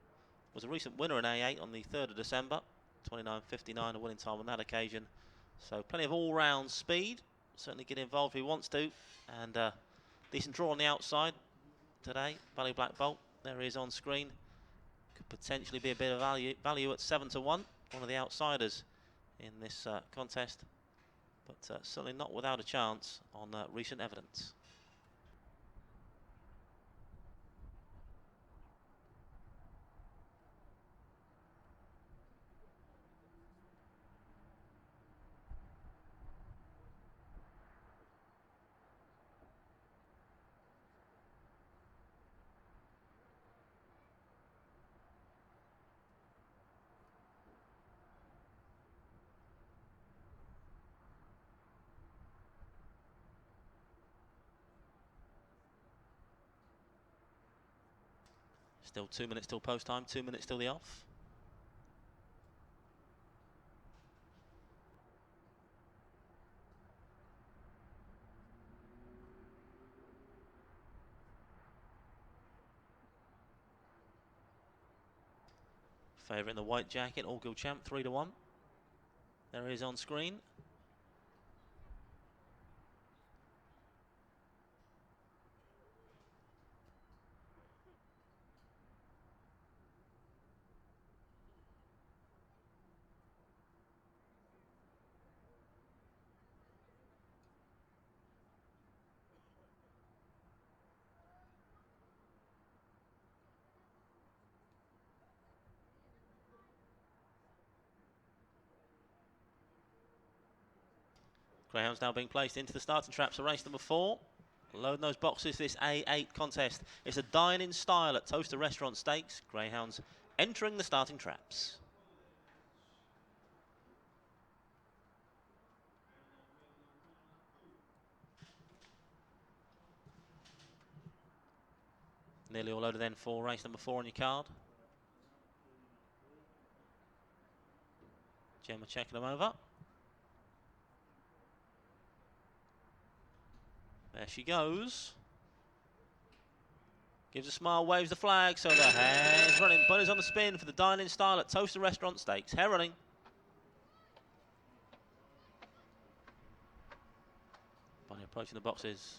Was a recent winner in A8 on the 3rd of December, 29.59, a winning time on that occasion. So plenty of all-round speed. Certainly get involved if he wants to, and decent draw on the outside today. Bally Black Bolt. There he is on screen. Could potentially be a bit of value at 7 to 1. One of the outsiders in this contest, but certainly not without a chance on recent evidence. Still 2 minutes till post time, 2 minutes till the off. Favourite in the white jacket, All-Gill champ, 3-1. There he is on screen. Greyhounds now being placed into the starting traps for race number 4. Loading those boxes, this A8 contest. It's a dine-in style at Towcester Restaurant Stakes. Greyhounds entering the starting traps. Nearly all loaded then for race number 4 on your card. Gemma checking them over. There she goes. Gives a smile, waves the flag, so the hare's running. Bunny's on the spin for the dine-in style at Towcester Restaurant Stakes. Hare running. Bunny approaching the boxes.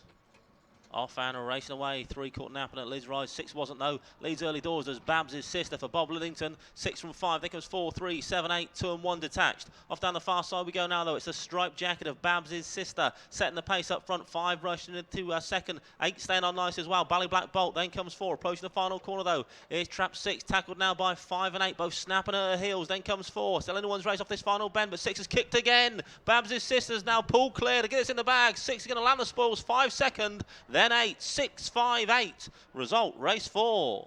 Off and racing away. 3 caught napping at Liz Rise. 6 wasn't though. Leads early doors as Babs' sister for Bob Liddington. 6 from 5. There comes 4, 3, 7, 8, 2 and 1 detached. Off down the far side we go now though. It's the striped jacket of Babs' sister. Setting the pace up front. 5 rushing into second. 8 staying on nice as well. Bally Black Bolt. Then comes 4. Approaching the final corner though. Here's trap 6. Tackled now by 5 and 8. Both snapping at her heels. Then comes 4. Still anyone's race off this final bend. But 6 is kicked again. Babs' sister's now pulled clear to get us in the bag. 6 is going to land the spoils. 5 second. Then 8. 6, 5, 8. Result, race 4.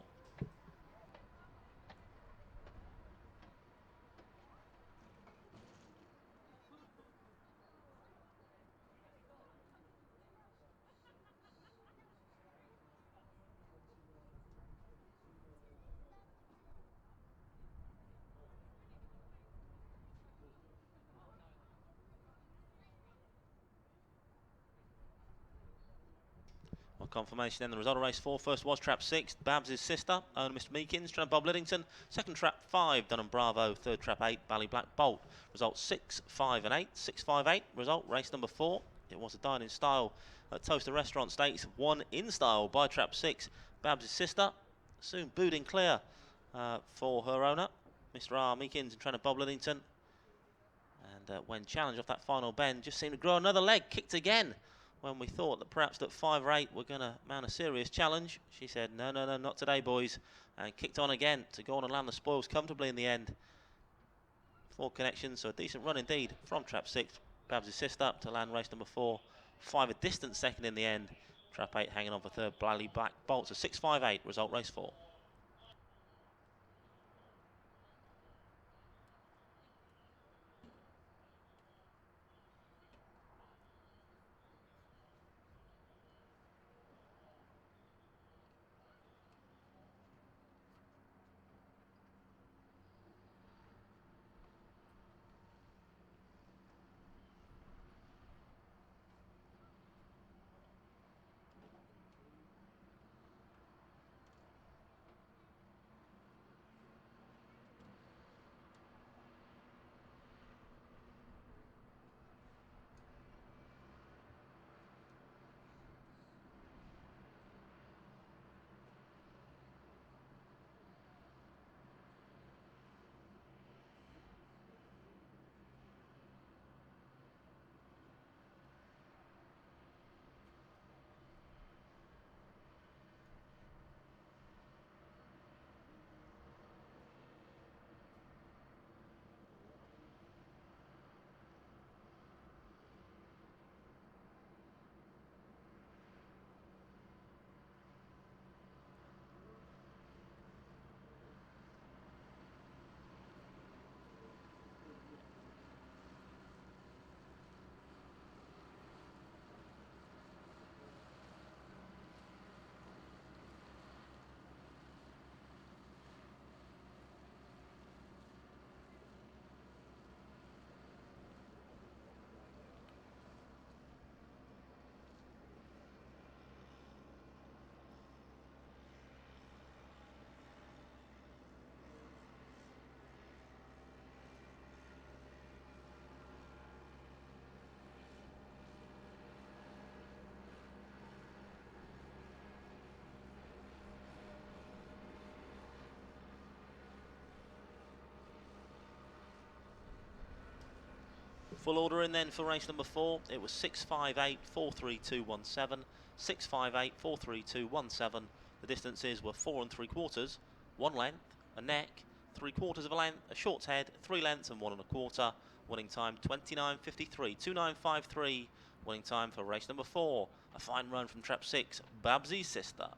On confirmation then, the result of race 4. First was trap 6, Babs' sister, owner Mr. Meekins. Trap Bob Liddington. Second trap 5, Dunham Bravo. Third trap 8, Bally Black Bolt. Result 6, 5 and 8. 6, 5, 8. Result, race number 4. It was a dine-in style at Towcester Restaurant Stakes. 1 in style by trap 6, Babs' sister. Soon booting clear for her owner, Mr. R. Meekins, and trainer Bob Liddington. And when challenged off that final bend, just seemed to grow another leg. Kicked again. When we thought that perhaps that 5 or 8 were going to mount a serious challenge, she said, no, no, no, not today, boys. And kicked on again to go on and land the spoils comfortably in the end. 4 connections, so a decent run indeed from trap 6. Babs' sister to land race number 4. 5 a distant second in the end. Trap 8 hanging on for third, Bally Black Bolt. So 6, 5, 8, result race 4. Full order in then for race number 4. It was 658, 43217, 658, 43217. The distances were 4 3/4, 1 length, a neck, 3/4 of a length, a short head, 3 lengths and 1 1/4. Winning time 29.53, 29.53. Winning time for race number 4. A fine run from trap 6, Babsy's Sister.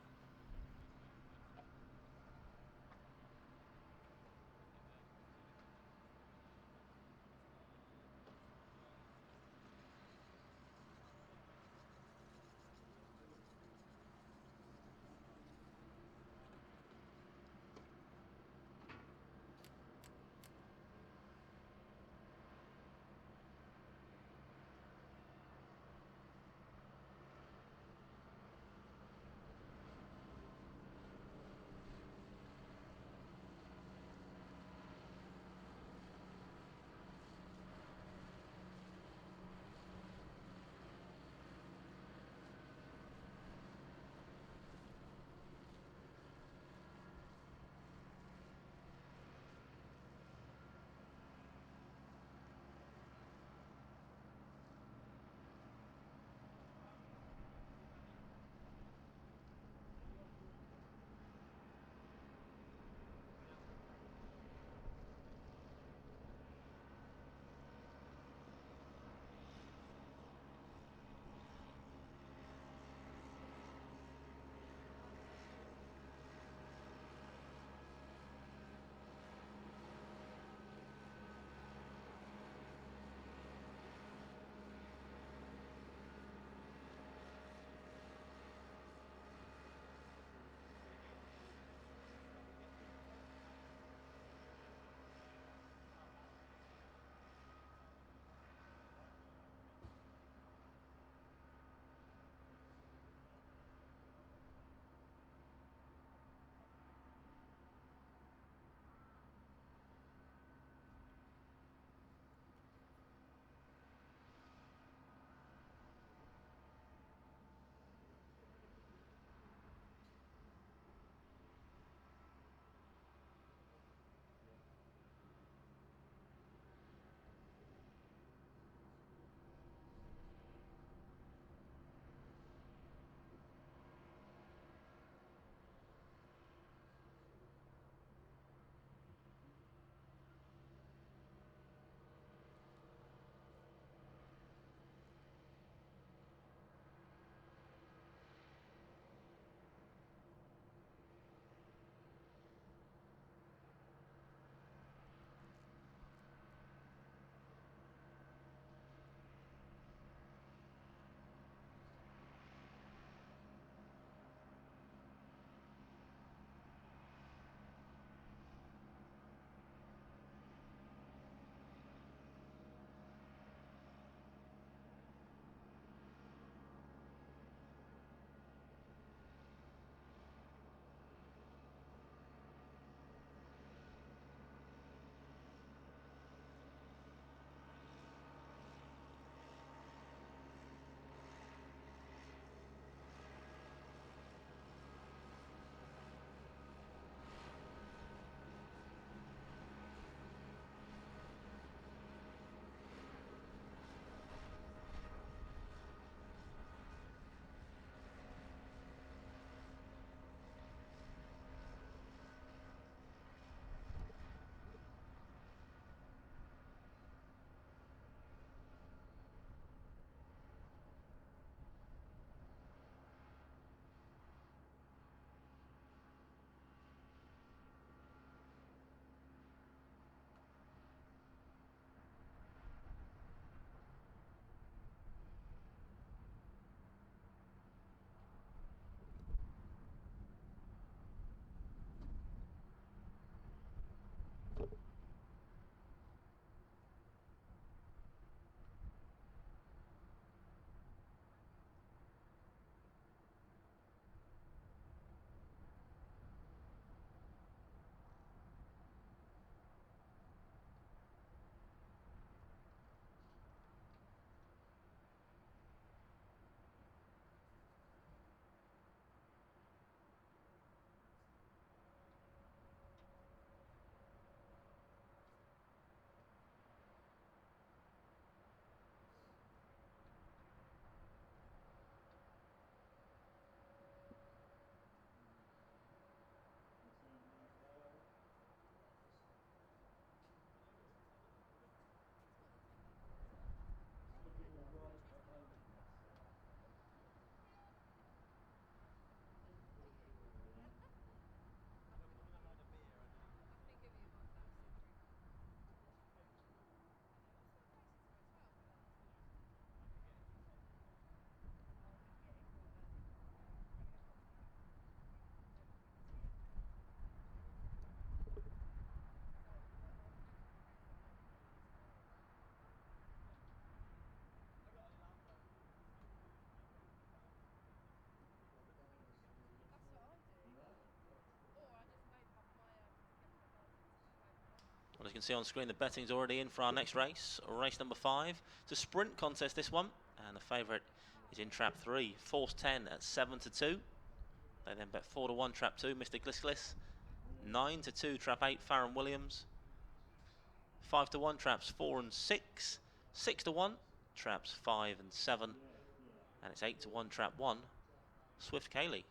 As you can see on screen, the betting's already in for our next race, race number 5. It's a sprint contest, this one, and the favourite is in trap 3, Force 10 at 7-2. They then bet 4-1 trap 2, Mr. Glisglis, 9-2 trap 8, Farron Williams, 5-1 traps 4 and 6, 6-1 traps 5 and 7, and it's 8-1 trap 1, Swift Cayley.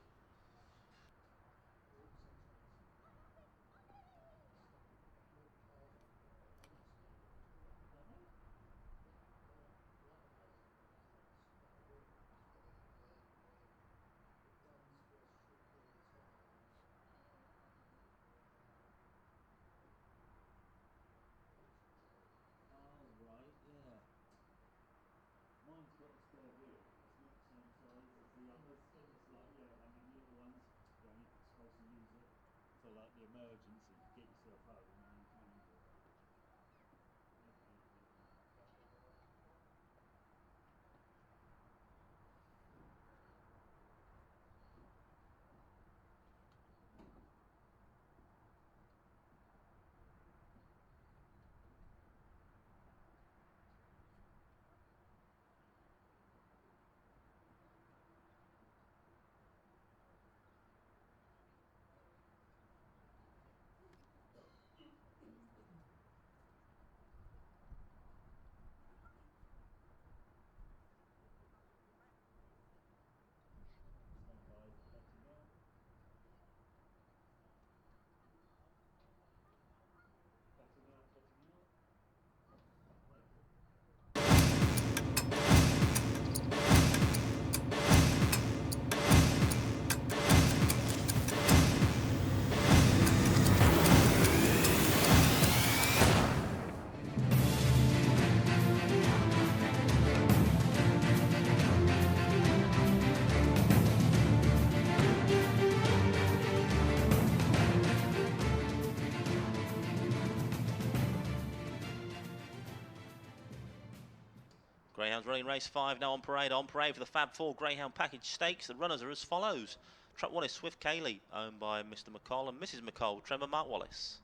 Greyhounds running race 5 now on parade. On parade for the Fab 4 Greyhound Package Stakes. The runners are as follows. Trap 1 is Swift Cayley, owned by Mr. McCall and Mrs. McCall, Trevor Mark Wallace.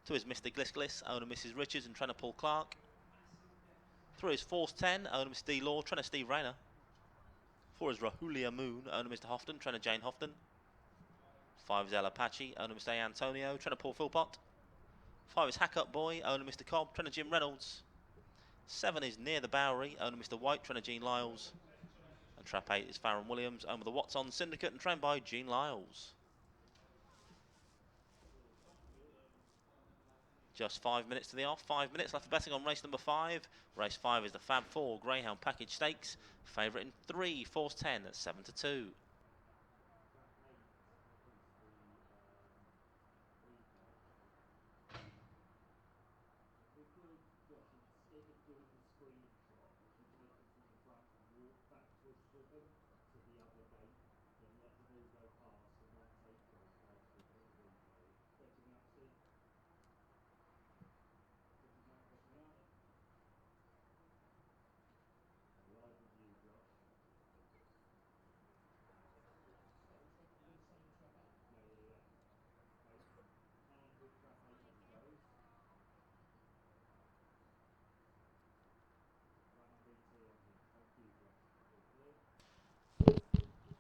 2 is Mr. Glisglis, owner Mrs. Richards and trainer Paul Clark. 3 is Force 10, owner Mr. D. Law, trainer Steve Rayner. 4 is Rahulia Moon, owner Mr. Houghton, trainer Jane Houghton. 5 is El Apache, owner Mr. A. Antonio, trainer Paul Philpott. 5 is Hack Up Boy, owner Mr. Cobb, trainer Jim Reynolds. 7 is Near the Bowery, owner Mr. White, trainer Gene Lyles. And trap 8 is Farron Williams, owner of the What's On Syndicate and trained by Gene Lyles. Just 5 minutes to the off, 5 minutes left for betting on race number 5. Race 5 is the Fab 4 Greyhound Package Stakes. Favourite in 3, Force 10 at 7-2.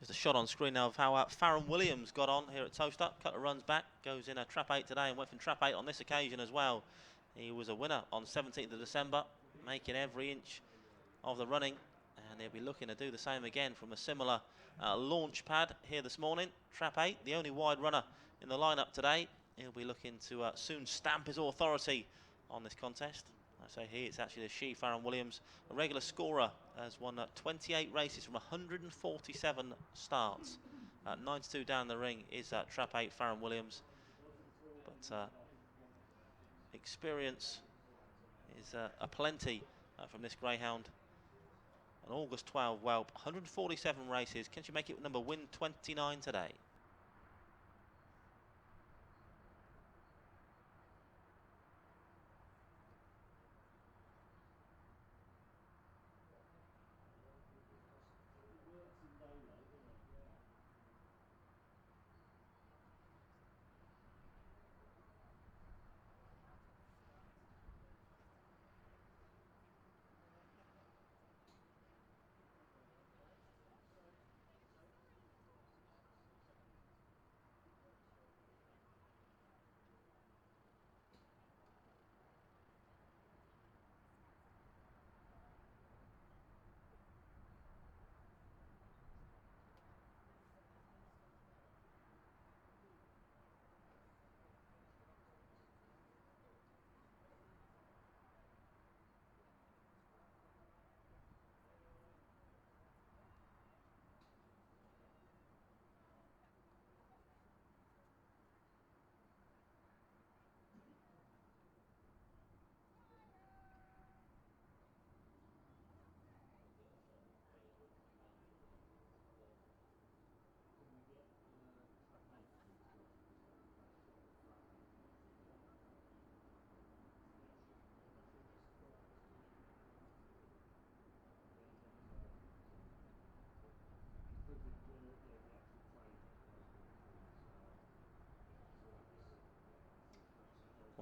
There's a shot on screen now of how Farron Williams got on here at Towcester. Couple of runs back, goes in a trap 8 today and went from trap 8 on this occasion as well. He was a winner on 17th of December, making every inch of the running, and he'll be looking to do the same again from a similar launch pad here this morning. Trap 8, the only wide runner in the lineup today. He'll be looking to soon stamp his authority on this contest. I say he, it's actually the she, Farron Williams, a regular scorer, has won 28 races from 147 starts. 92 down the ring is trap 8 Farron Williams, but experience is aplenty from this greyhound. An August 12 whelp, 147 races. Can she make it number win 29 today?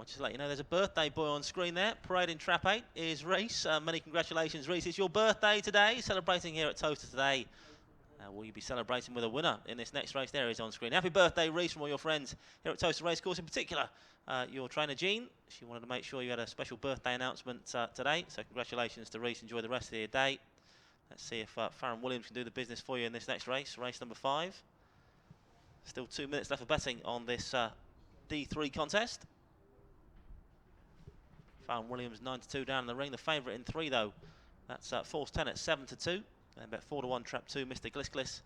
I'll just let you know there's a birthday boy on screen there. Parading Trap 8 is Reese. Many congratulations, Reese. It's your birthday today. Celebrating here at Towcester today. Will you be celebrating with a winner in this next race? There he is on screen. Happy birthday, Reese, from all your friends here at Towcester Racecourse. In particular, your trainer, Jean. She wanted to make sure you had a special birthday announcement today. So congratulations to Reese. Enjoy the rest of your day. Let's see if Farron Williams can do the business for you in this next race, race number 5. Still 2 minutes left of betting on this D3 contest. Farron Williams 9-2 down in the ring. The favourite in 3 though. That's Force 10 at 7-2. Then bet 4-1 Trap 2, Mr. Glisglis.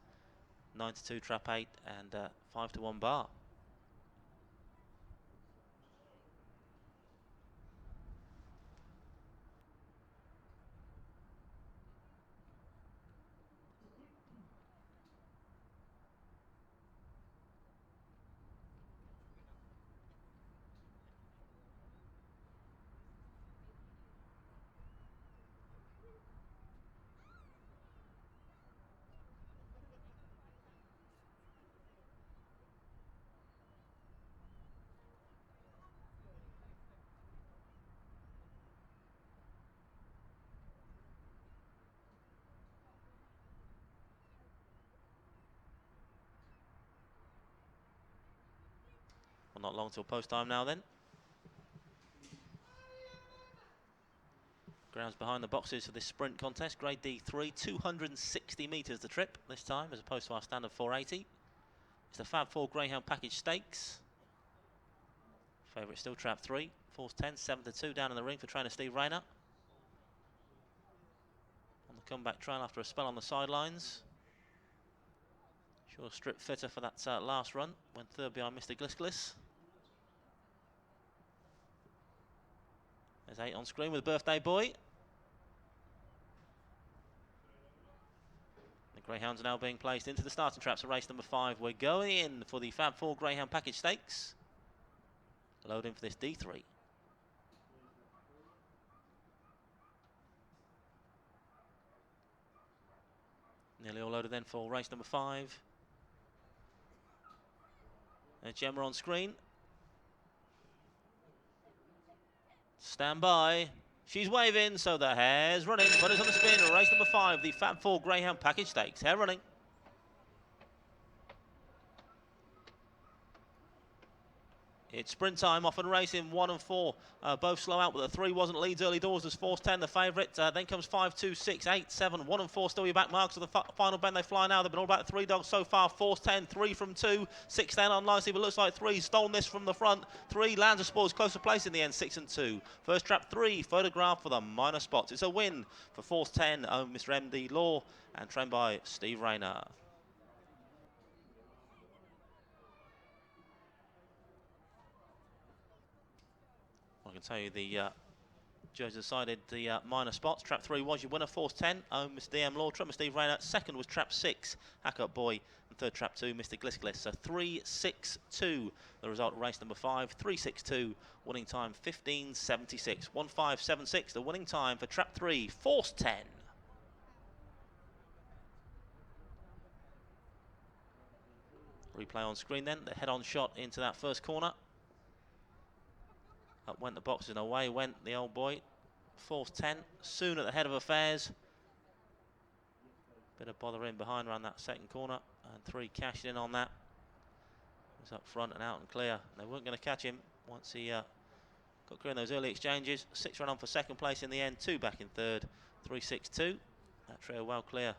9-2 Trap 8 and 5-1 Bar. Well, not long till post time now then. Grounds behind the boxes for this sprint contest. Grade D3, 260 metres the trip this time, as opposed to our standard 480. It's the Fab 4 Greyhound Package Stakes. Favourite still Trap 3. Force 10, 7-2 down in the ring for trainer Steve Rayner. On the comeback trail after a spell on the sidelines. Sure strip fitter for that last run. Went third behind Mr. Glisglis. There's 8 on screen with Birthday Boy. The Greyhounds are now being placed into the starting traps of race number 5. We're going in for the Fab 4 Greyhound Package Stakes. Loading for this D3. Nearly all loaded then for race number 5. There's Gemma on screen. Stand by. She's waving, so the hare's running. But it's on the spin. Race number 5, the Fab 4 Greyhound Package Stakes. Hare running. It's sprint time, off and racing, 1 and 4. Both slow out, but the 3 wasn't leads early doors. There's Force 10, the favourite. Then comes 5, 2, 6, 8, 7, 1 and 4. Still your back marks of the final bend. They fly now. They've been all about 3 dogs so far. Force 10, 3 from 2. 6 down on nicely, but looks like 3 stolen this from the front. 3 lands of spoils closer place in the end, 6 and 2. First Trap 3, photograph for the minor spots. It's a win for Force 10, Mr. MD Law, and trained by Steve Rayner. I can tell you the judge decided the minor spots. Trap 3 was your winner, Force 10, Mr. DM Law, Mr. Steve Rayner. Second was Trap 6, Hack Up Boy, and third Trap 2, Mr. Glisglis. So 3-6-2, the result of race number 5, 3-6-2, winning time 15.76, 1.576, the winning time for Trap 3, Force 10. Replay on screen then, the head-on shot into that first corner. Up went the boxes and away went the old boy. Force 10, soon at the head of affairs. Bit of bother in behind around that second corner. And 3 cashed in on that. Was up front and out and clear. They weren't going to catch him once he got clear in those early exchanges. 6 run on for second place in the end. 2 back in third. 3-6-2. That trail well clear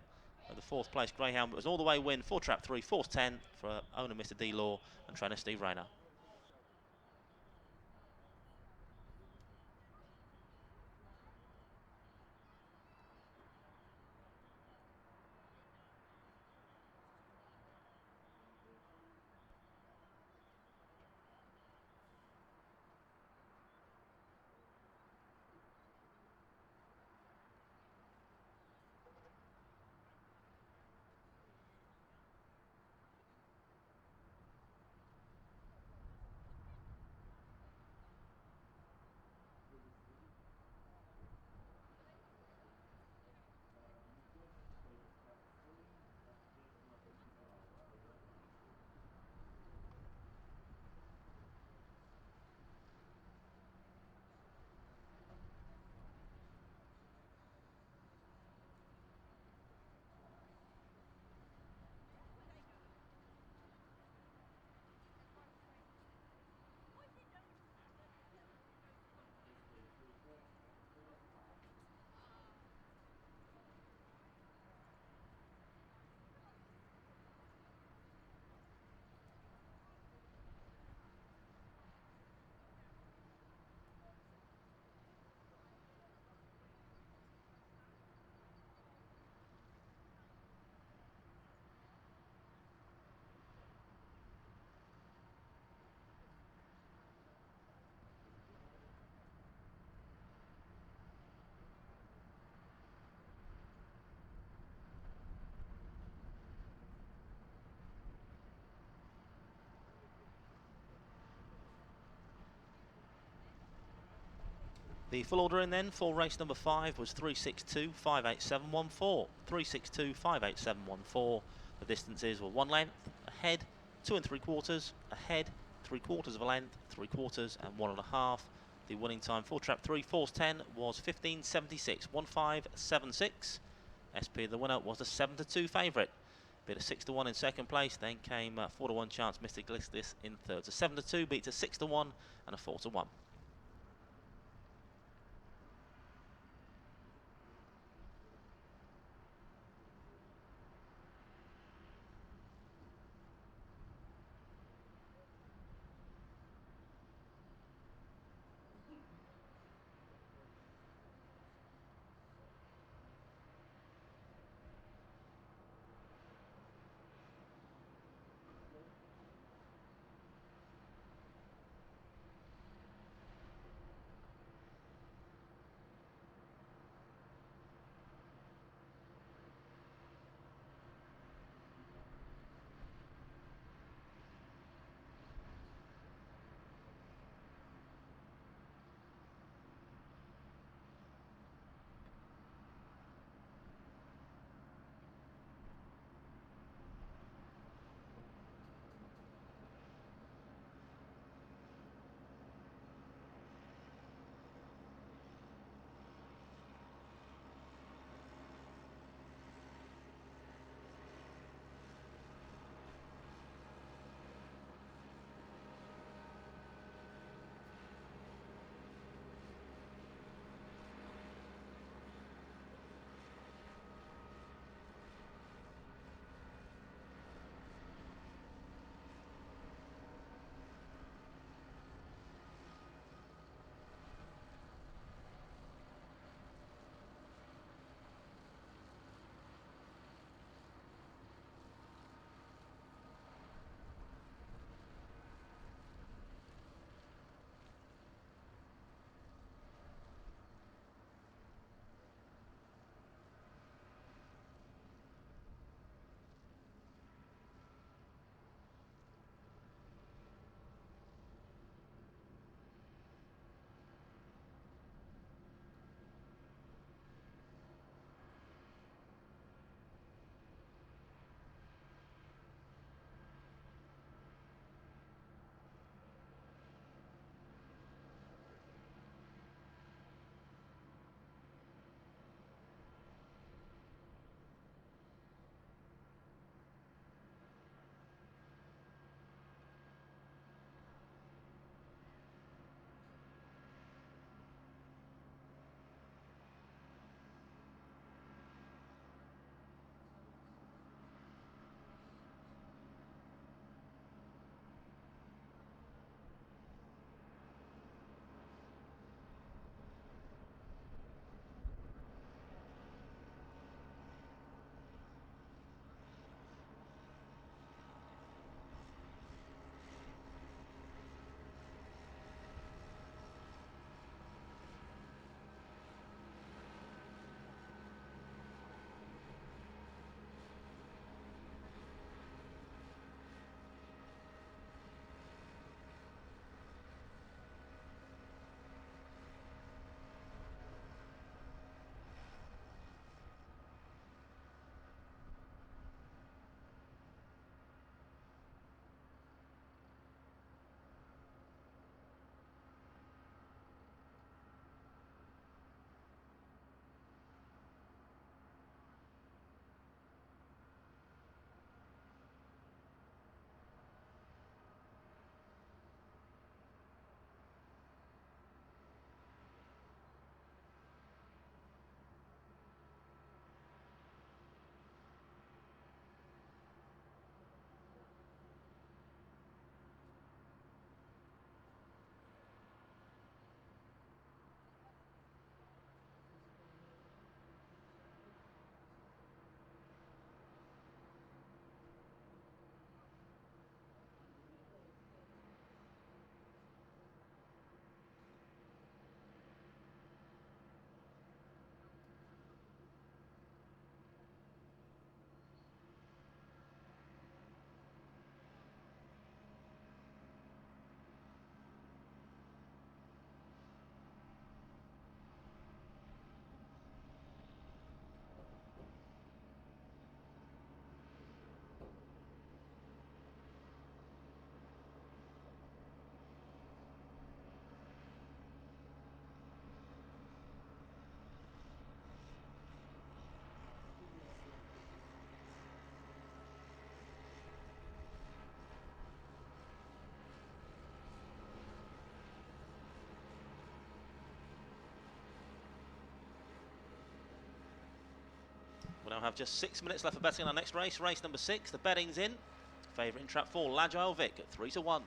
of the 4th place Greyhound. But it was all the way win for Trap 3. Force 10 for owner Mr. D Law and trainer Steve Rayner. The full order in then for race number 5 was 362.58714. 362.58714. The distances were 1 length, ahead, 2 3/4, ahead, 3/4 of a length, 3/4 and 1.5. The winning time for trap 3, Force 10 was 15.76, 15.76. SP the winner was the 7-2 favourite. Bit of 6-1 in second place, then came 4-1 chance Mystic Listis in third. So 7-2 beats a 6-1 and a 4-1. We'll now have just 6 minutes left for betting on our next race. Race number 6, the betting's in. Favourite in trap 4, Lagile Vic at 3 to 1.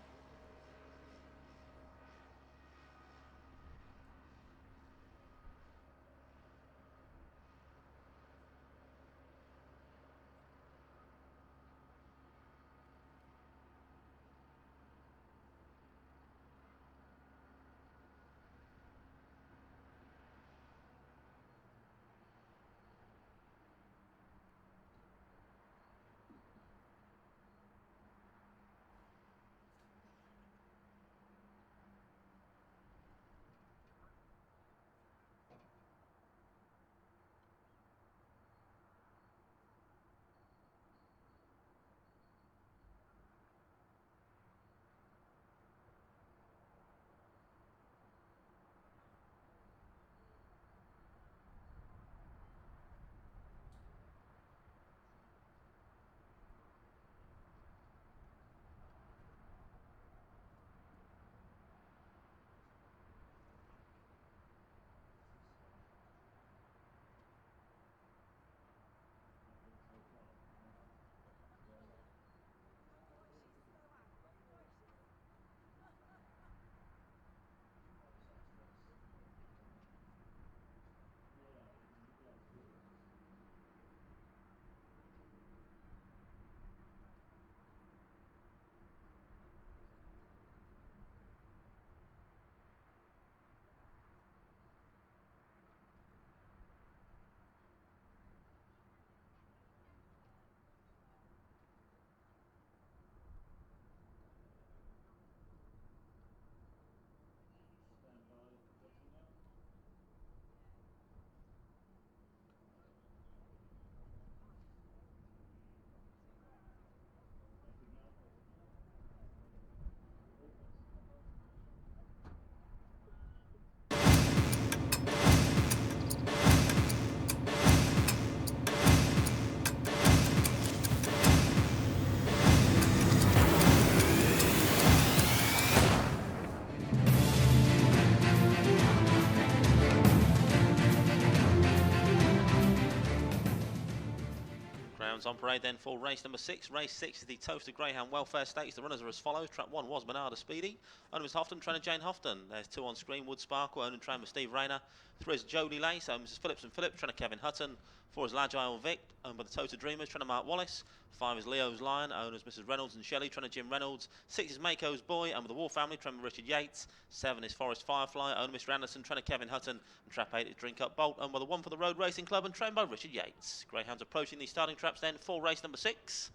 On parade then for race number 6. Race 6 is the Towcester Greyhound Welfare Stakes. The runners are as follows. Trap 1 was Menarda Speedy. Owner was Houghton, trainer Jane Houghton. There's 2 on screen. Wood Sparkle, owner and trainer Steve Rayner. 3 is Jodie Lace, owner Mrs Phillips and Phillips, trainer Kevin Hutton. 4 is Lagile Vic, owned by the Total Dreamers, trainer Mark Wallace. 5 is Leo's Lion, owners Mrs Reynolds and Shelley, trainer Jim Reynolds. 6 is Mako's Boy, owned by the War Family, trainer Richard Yates. 7 is Forest Firefly, owner Mr Anderson, trainer Kevin Hutton. And trap 8 is Drink Up Bolt, owned by the One for the Road Racing Club and trained by Richard Yates. Greyhounds approaching the starting traps then for race number 6.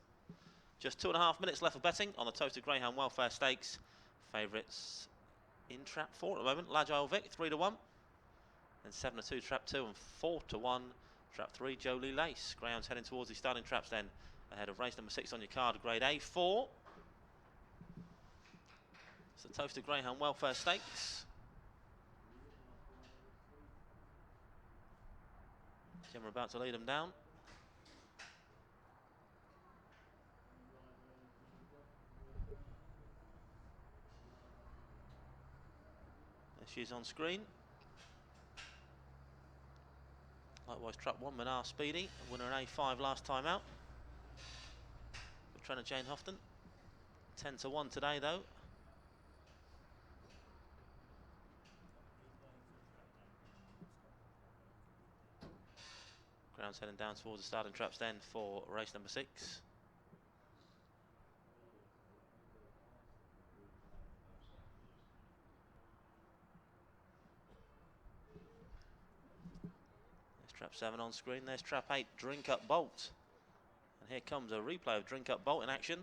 Just 2.5 minutes left for betting on the Towcester Greyhound Welfare Stakes. Favourites in trap 4 at the moment. Lagile Vic 3 to 1. Then 7 to 2 trap 2 and 4 to 1 trap 3 Jolie Lace. Greyhounds heading towards the starting traps then ahead of race number 6 on your card, grade A4. It's the Towcester Greyhound Welfare Stakes. Jim are about to lead them down. There she is on screen. Likewise, trap 1, Menard Speedy, winner in A5 last time out. With trainer Jane Houghton. 10 to 1 today, though. Ground's heading down towards the starting traps then for race number 6. Trap 7 on screen, there's trap 8, Drink Up Bolt. And here comes a replay of Drink Up Bolt in action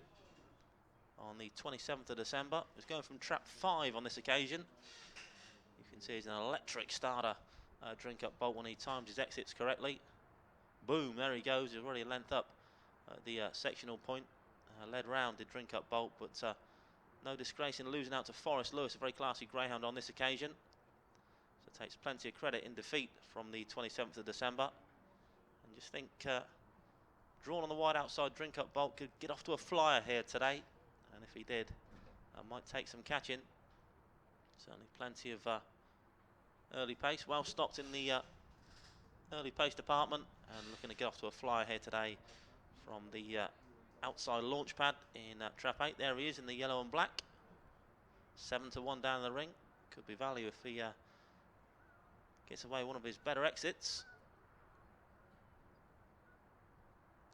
on the 27th of December. It's going from trap 5 on this occasion. You can see he's an electric starter, Drink Up Bolt, when he times his exits correctly. Boom, there he goes, he's already a length up at the sectional point. Led round did Drink Up Bolt, but no disgrace in losing out to Forrest Lewis, a very classy greyhound on this occasion. So takes plenty of credit in defeat from the 27th of December. And just think, drawn on the wide outside, Drink Up Bolt could get off to a flyer here today. And if he did, might take some catching. Certainly plenty of early pace, well stocked in the early pace department, and looking to get off to a flyer here today from the outside launch pad in trap 8. There he is in the yellow and black. 7-1 down the ring. Could be value if he gets away one of his better exits.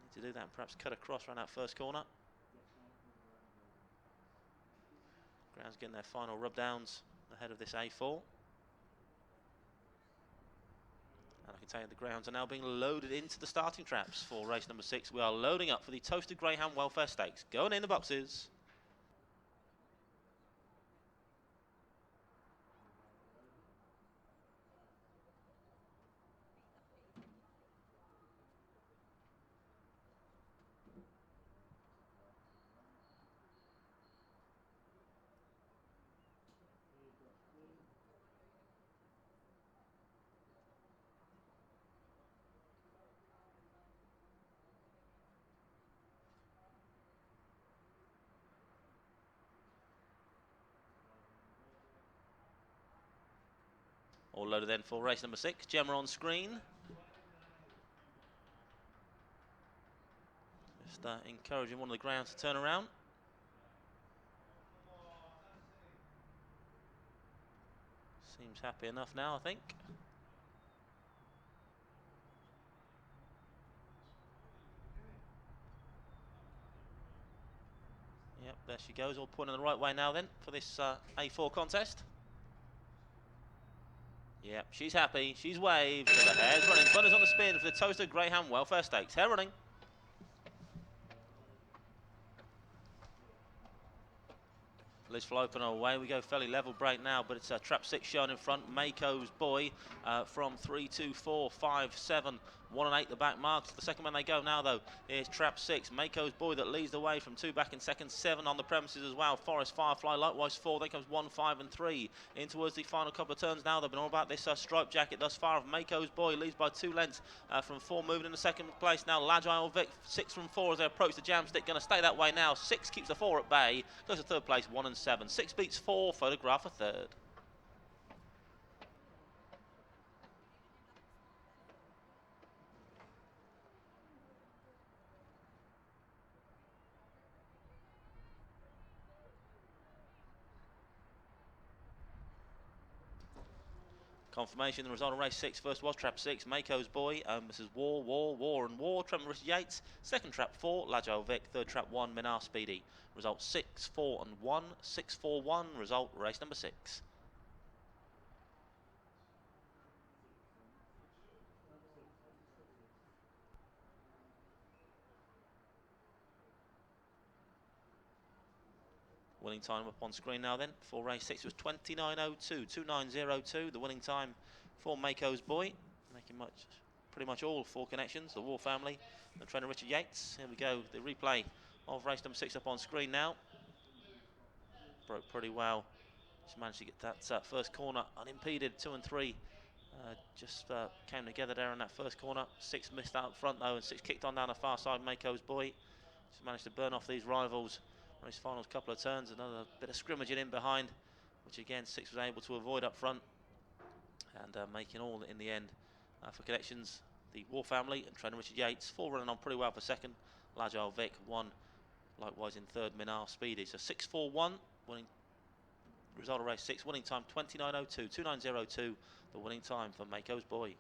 Need to do that and perhaps cut across around that first corner. Ground's getting their final rub downs ahead of this A4. And I can tell you the grounds are now being loaded into the starting traps for race number 6. We are loading up for the Towcester Greyhound Welfare Stakes. Going in the boxes. All loaded then for race number 6. Gemma on screen. Just encouraging one of the grounds to turn around. Seems happy enough now, I think. Yep, there she goes, all pointing the right way now then for this A4 contest. Yep, she's happy, she's waved, and the hare's running. Bunners on the spin for the Towcester Greyhound Welfare Stakes. Hare running. Liz Flopen away we go, fairly level break now, but it's trap 6 showing in front. Mako's Boy from 3, 2, 4, 5, 7, 1 and 8 the back marks. The second man they go now though is trap 6. Mako's Boy that leads the way from 2 back in second, 7 on the premises as well. Forest Firefly likewise 4, then comes 1, 5 and 3 in towards the final couple of turns now. They've been all about this striped jacket thus far of Mako's Boy, leads by 2 lengths from 4, moving in the second place now. Lagile Vic 6 from 4 as they approach the jam stick, going to stay that way now. 6 keeps the 4 at bay, goes to third place, 1 and 7. 6 beats 4, photograph a third. Confirmation, the result of race 6. First was trap 6, Mako's Boy. This is War. Tremor Richard Yates. Second trap 4, Lagile Vic. Third trap 1, Minar Speedy. Result 6, 4 and 1. 6, 4, 1. Result race number 6. Winning time up on screen now then for race 6 was 29.02, 29.02. The winning time for Mako's Boy, making pretty much all 4 connections. The War family, the trainer Richard Yates. Here we go, the replay of race number 6 up on screen now. Broke pretty well. Just managed to get that first corner unimpeded. 2 and 3 just came together there in that first corner. 6 missed out front though, and 6 kicked on down the far side. Mako's Boy just managed to burn off these rivals on his final couple of turns. Another bit of scrimmaging in behind, which again 6 was able to avoid up front, and making all in the end for connections. The War family and trainer Richard Yates, 4 running on pretty well for second. Lagile Vic 1, likewise in third, Minar Speedy. So 6-4-1 winning result of race 6. Winning time 29.02, 29.02. The winning time for Mako's Boy.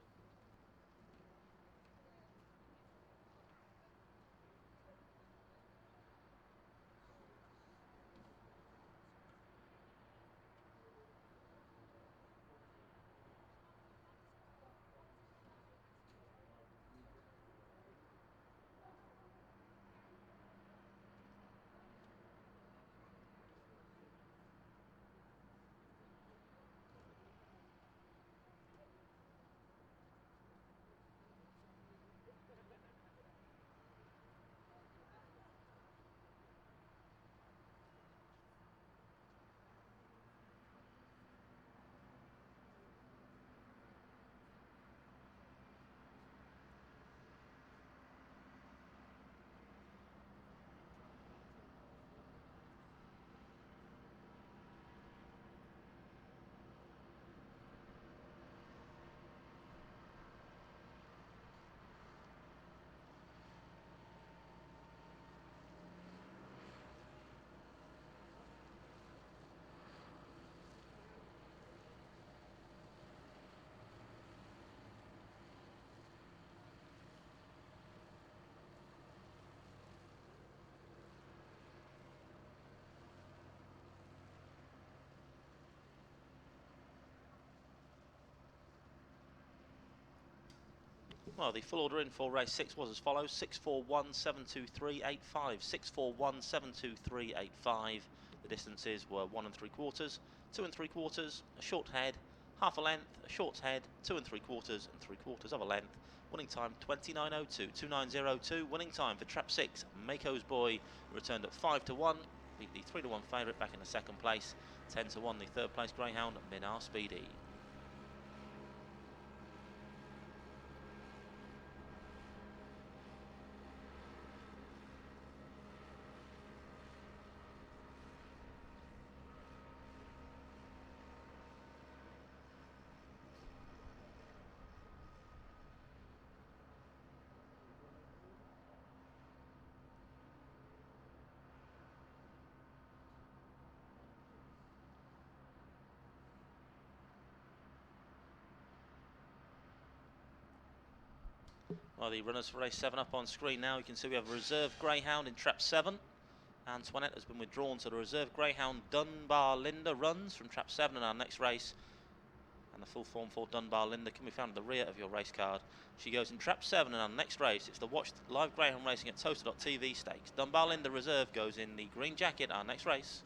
Well, the full order in for race 6 was as follows: 641.723.85, 641.723.85. The distances were 1 3/4, 2 3/4, a short head, half a length, a short head, 2 3/4, and 3/4 of a length. Winning time 29.02, 29.02. Winning time for trap 6, Mako's Boy, who returned at 5 to 1. Beat the 3 to 1 favourite back in the second place. 10 to 1, the third place greyhound, Minar Speedy. Well, the runners for race 7 up on screen now. You can see we have a reserve greyhound in trap 7. Antoinette has been withdrawn, so the reserve greyhound Dunbar Linda runs from trap 7 in our next race. And the full form for Dunbar Linda can be found at the rear of your race card. She goes in trap 7 in our next race. It's the watched live greyhound racing at Towcester.tv stakes. Dunbar Linda reserve goes in the green jacket, our next race.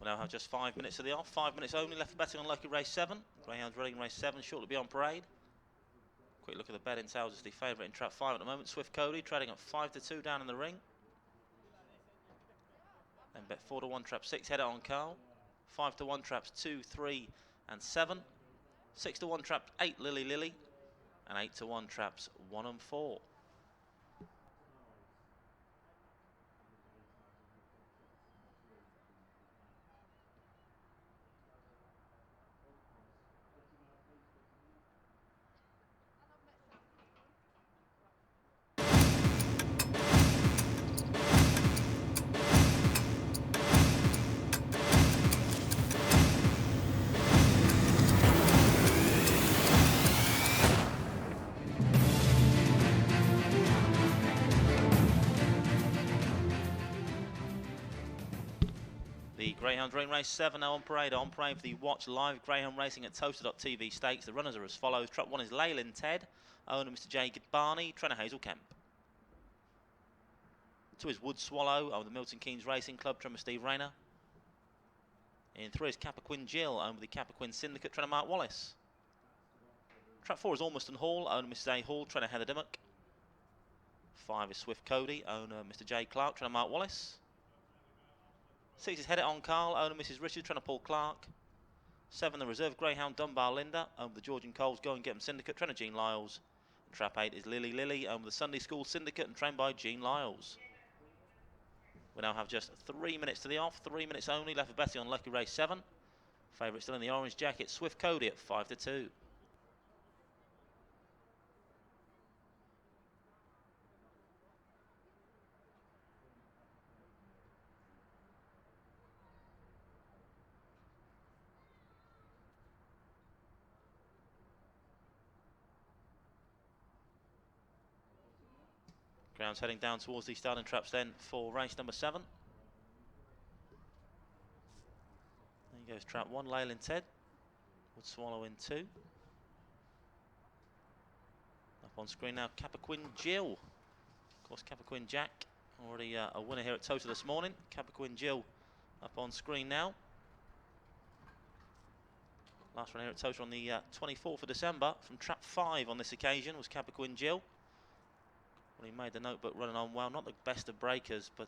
We now have just 5 minutes of the off, 5 minutes only left for betting on lucky race 7. Greyhounds running race 7, shortly be on parade. Quick look at the betting tells us the favourite in trap 5 at the moment, Swift Cody, trading at 5-2 down in the ring. Then bet 4-1 trap 6, header on Carl. 5-1 traps 2, 3 and 7. 6-1 trap 8, Lily. And 8-1 traps 1 and 4. The Greyhound Ring Race 7 now on parade for the Watch Live Greyhound Racing at Towcester.tv Stakes. The runners are as follows. Trap 1 is Leyland Ted, owner Mr. J. Barney, trainer Hazel Kemp. 2 is Wood Swallow, owner the Milton Keynes Racing Club, trainer Steve Rayner. In 3 is Capricorn Jill, owner the Capricorn Syndicate, trainer Mark Wallace. Trap 4 is Ormiston Hall, owner Mrs. A. Hall, trainer Heather Dimmock. 5 is Swift Cody, owner Mr. J. Clark, trainer Mark Wallace. 6 is Head It On Carl, owner Mrs. Richards, trainer Paul Clark. 7 the Reserve Greyhound Dunbar Linda, owner the Georgian Coles Go and Get 'em Syndicate, trainer Jean Lyles. And trap 8 is Lily, owner the Sunday School Syndicate and trained by Jean Lyles. We now have just 3 minutes to the off, 3 minutes only left for betting on lucky race 7. Favourite still in the orange jacket, Swift Cody at 5-2. Ground's heading down towards the starting traps then for race number 7. There goes trap 1, Leyland Ted. Would Swallow in 2. Up on screen now, Capricorn Jill. Of course, Capricorn Jack, already a winner here at Towcester this morning. Capricorn Jill up on screen now. Last run here at Towcester on the 24th of December. From trap 5 on this occasion was Capricorn Jill. Well, he made the notebook running on well, not the best of breakers, but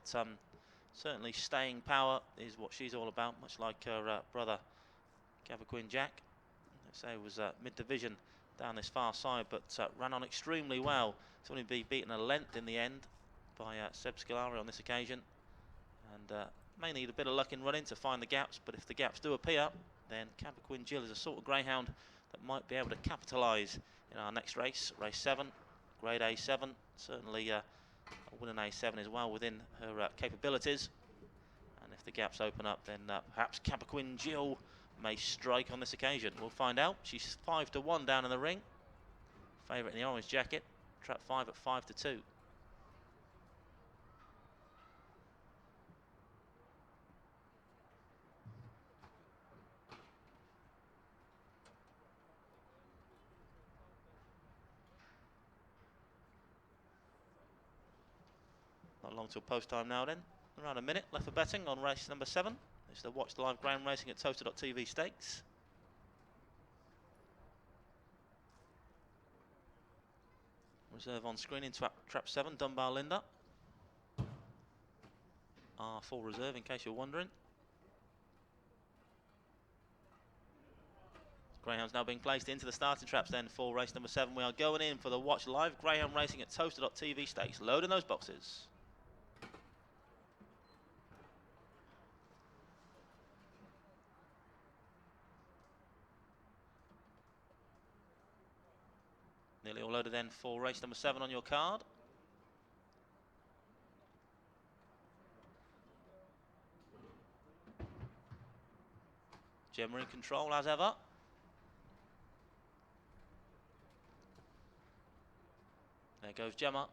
certainly staying power is what she's all about, much like her brother Capricorn Jack. Let's say it was mid-division down this far side, but ran on extremely well. It's only be beaten a length in the end by Seb Scolari on this occasion, and may need a bit of luck in running to find the gaps, but if the gaps do appear, then Capricorn Jill is a sort of greyhound that might be able to capitalise in our next race, race 7. Grade A7, certainly a winning A7 is well within her capabilities. And if the gaps open up, then perhaps Capricorn Jill may strike on this occasion. We'll find out. She's 5-1 down in the ring. Favourite in the orange jacket. Trap 5 at 5-2. Not long till post time now then. Around a minute left for betting on race number 7. It's the Watch Live Ground Racing at Towcester.tv Stakes. Reserve on screen in trap 7, Dunbar Linda. Full reserve in case you're wondering. Greyhounds now being placed into the starting traps then for race number 7. We are going in for the Watch Live Greyhound Racing at Towcester.tv Stakes. Loading those boxes. Nearly all loaded then for race number 7 on your card. Gemma in control as ever. There goes Gemma.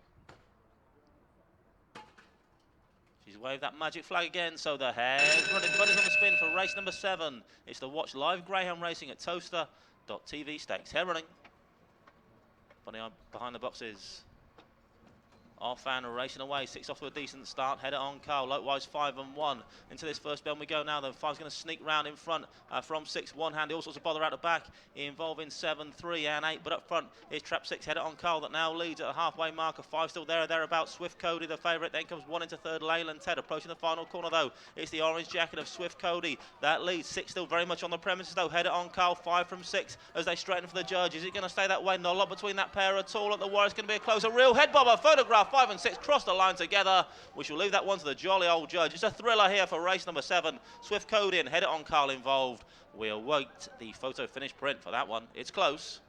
She's waved that magic flag again, so the hair's running. Buddies on the spin for race number 7. It's the Watch Live Greyhound Racing at Towcester.tv Stakes. Hair running. Bunny behind the boxes. Off and racing away, 6 off to a decent start, header on Carl, likewise 5 and 1. Into this first bend we go now, then 5's going to sneak round in front from 6, one hand, all sorts of bother out the back, involving 7, 3 and 8, but up front is trap 6, header on Carl, that now leads at the halfway marker, 5 still there or thereabouts, Swift Cody the favourite, then comes 1 into third, Leyland Ted, approaching the final corner though, it's the orange jacket of Swift Cody, that leads, 6 still very much on the premises though, header on Carl, 5 from 6, as they straighten for the judge, is it going to stay that way? Not a lot between that pair at all at the wire, it's going to be a closer, real head bobber, photograph, 5 and 6, cross the line together. We shall leave that one to the jolly old judge. It's a thriller here for race number 7. Swift Cody and header on Carl involved. We'll wait the photo finish print for that one. It's close.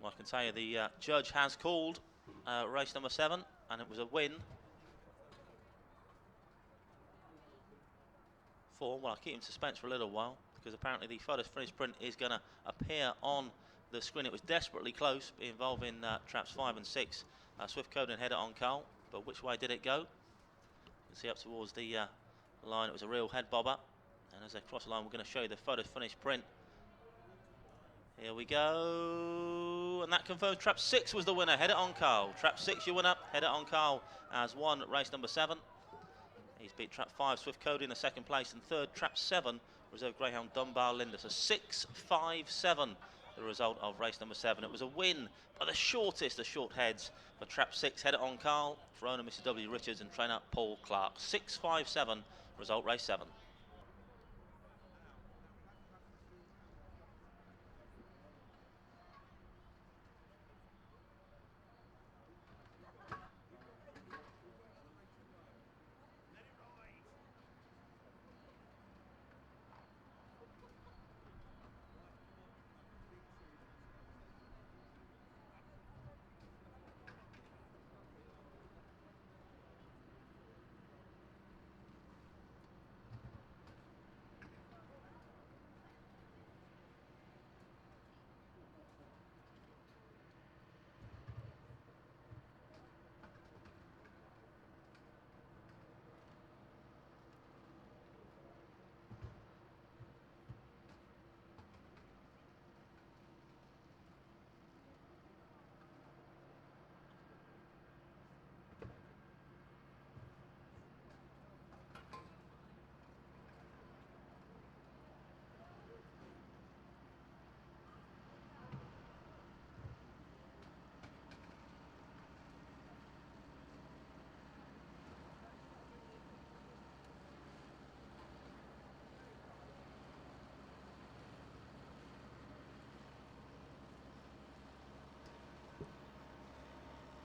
Well, I can tell you the judge has called race number 7, and it was a win for, well, I'll keep in suspense for a little while, because apparently the photo finish print is going to appear on the screen. It was desperately close, involving traps 5 and 6, Swift Cody and header on Carl, but which way did it go? You can see up towards the line, it was a real head bobber, and as they cross the line, we're going to show you the photo finish print. Here we go, and that confirms trap 6 was the winner, header on Carl. Trap 6 your winner, header on Carl, has won race number 7. He's beat trap 5, Swift Cody in the second place, and third, trap 7, reserve greyhound Dunbar Linda. So 6-5-7, the result of race number 7. It was a win by the shortest of short heads for trap 6, header on Carl, for owner Mrs. W. Richards and trainer Paul Clark. 6-5-7, result race 7.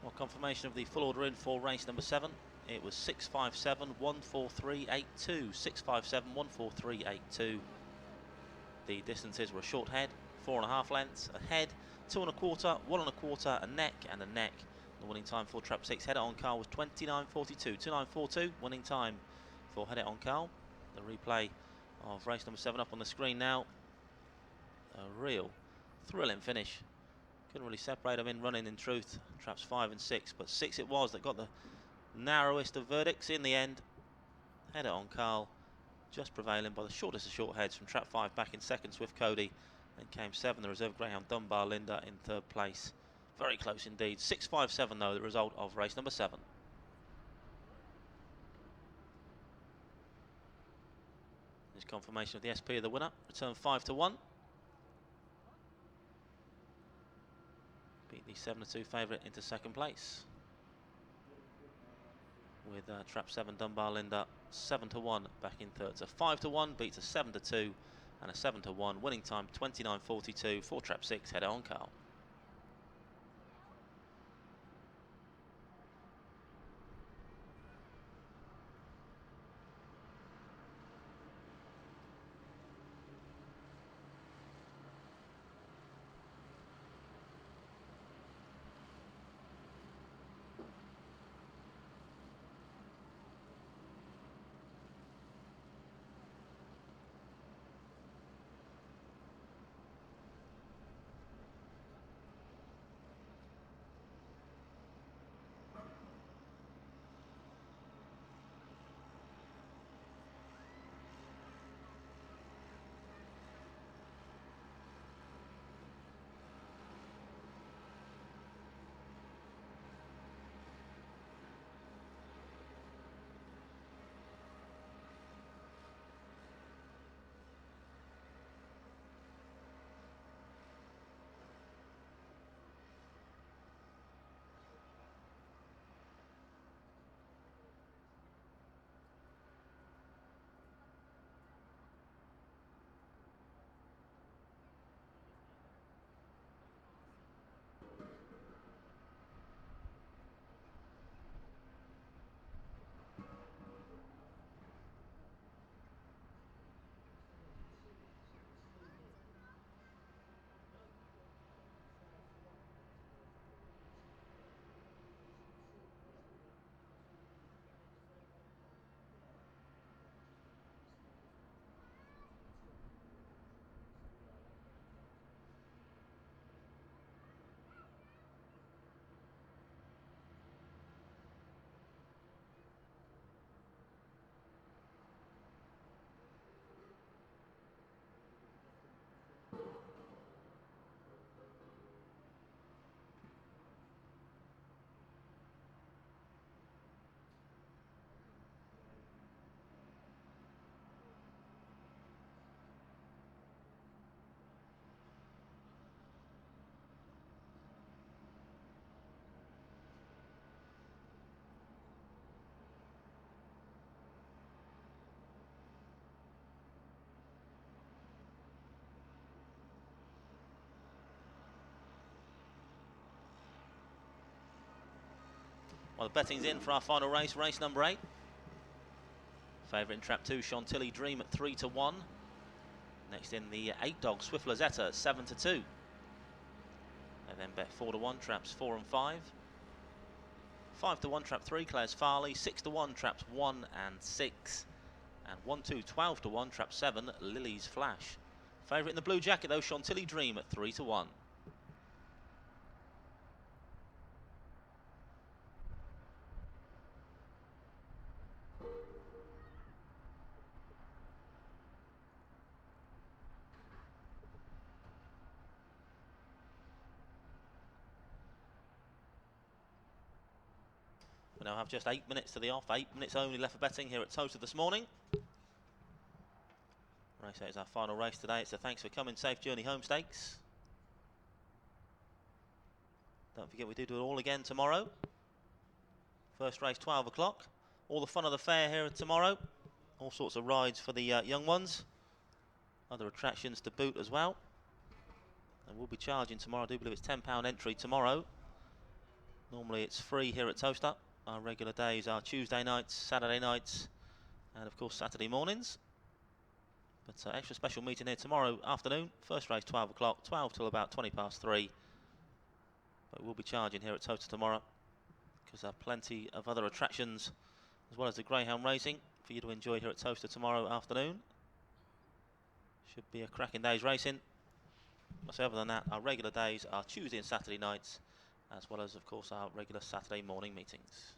Well, confirmation of the full order in for race number 7. It was 6-5-7, 1-4-3-8-2. 6-5-7, 1-4-3-8-2. The distances were a short head, 4.5 lengths, a head, 2 1/4, 1 1/4, a neck and a neck. The winning time for trap 6 header on Carl was 29.42, 29.42 winning time for header on Carl. The replay of race number 7 up on the screen now. A real thrilling finish. Couldn't really separate them in running, in truth, traps 5 and 6, but 6 it was that got the narrowest of verdicts in the end. Header on Carl, just prevailing by the shortest of short heads from trap 5 back in second, Swift Cody. Then came 7, the reserve greyhound Dunbar Linda in third place. Very close indeed. 6-5-7 though, the result of race number 7. There's confirmation of the SP of the winner. Return 5-1. Beat the 7-2 favourite into second place. With trap 7 Dunbar Linda 7-1 back in third. So 5-1 beats a 7-2 and a 7-1. Winning time 29.42 for trap 6 header on Carl. Well, the betting's in for our final race, race number 8. Favourite in trap 2, Chantilly Dream at 3 to 1. Next in the 8 dog, Swift Lazetta at 7 to 2. They then bet 4 to 1, traps 4 and 5. 5 to 1, trap 3, Claire's Farley. 6 to 1, traps 1 and 6. And 1, 2, 12 to 1, trap 7, Lily's Flash. Favourite in the blue jacket though, Chantilly Dream at 3 to 1. We now have just 8 minutes to the off, 8 minutes only left for betting here at Towcester this morning. Race 8 is our final race today. It's a thanks for coming, safe journey home stakes. Don't forget we do it all again tomorrow. First race 12 o'clock. All the fun of the fair here tomorrow. All sorts of rides for the young ones. Other attractions to boot as well. And we'll be charging tomorrow. I do believe it's £10 entry tomorrow. Normally it's free here at Towcester. Our regular days are Tuesday nights, Saturday nights, and of course Saturday mornings. But extra special meeting here tomorrow afternoon. First race 12 o'clock, 12 till about 20 past 3. But we'll be charging here at Towcester tomorrow because there are plenty of other attractions as well as the greyhound racing for you to enjoy here at Towcester tomorrow afternoon. Should be a cracking day's racing. So other than that, our regular days are Tuesday and Saturday nights, as well as of course our regular Saturday morning meetings.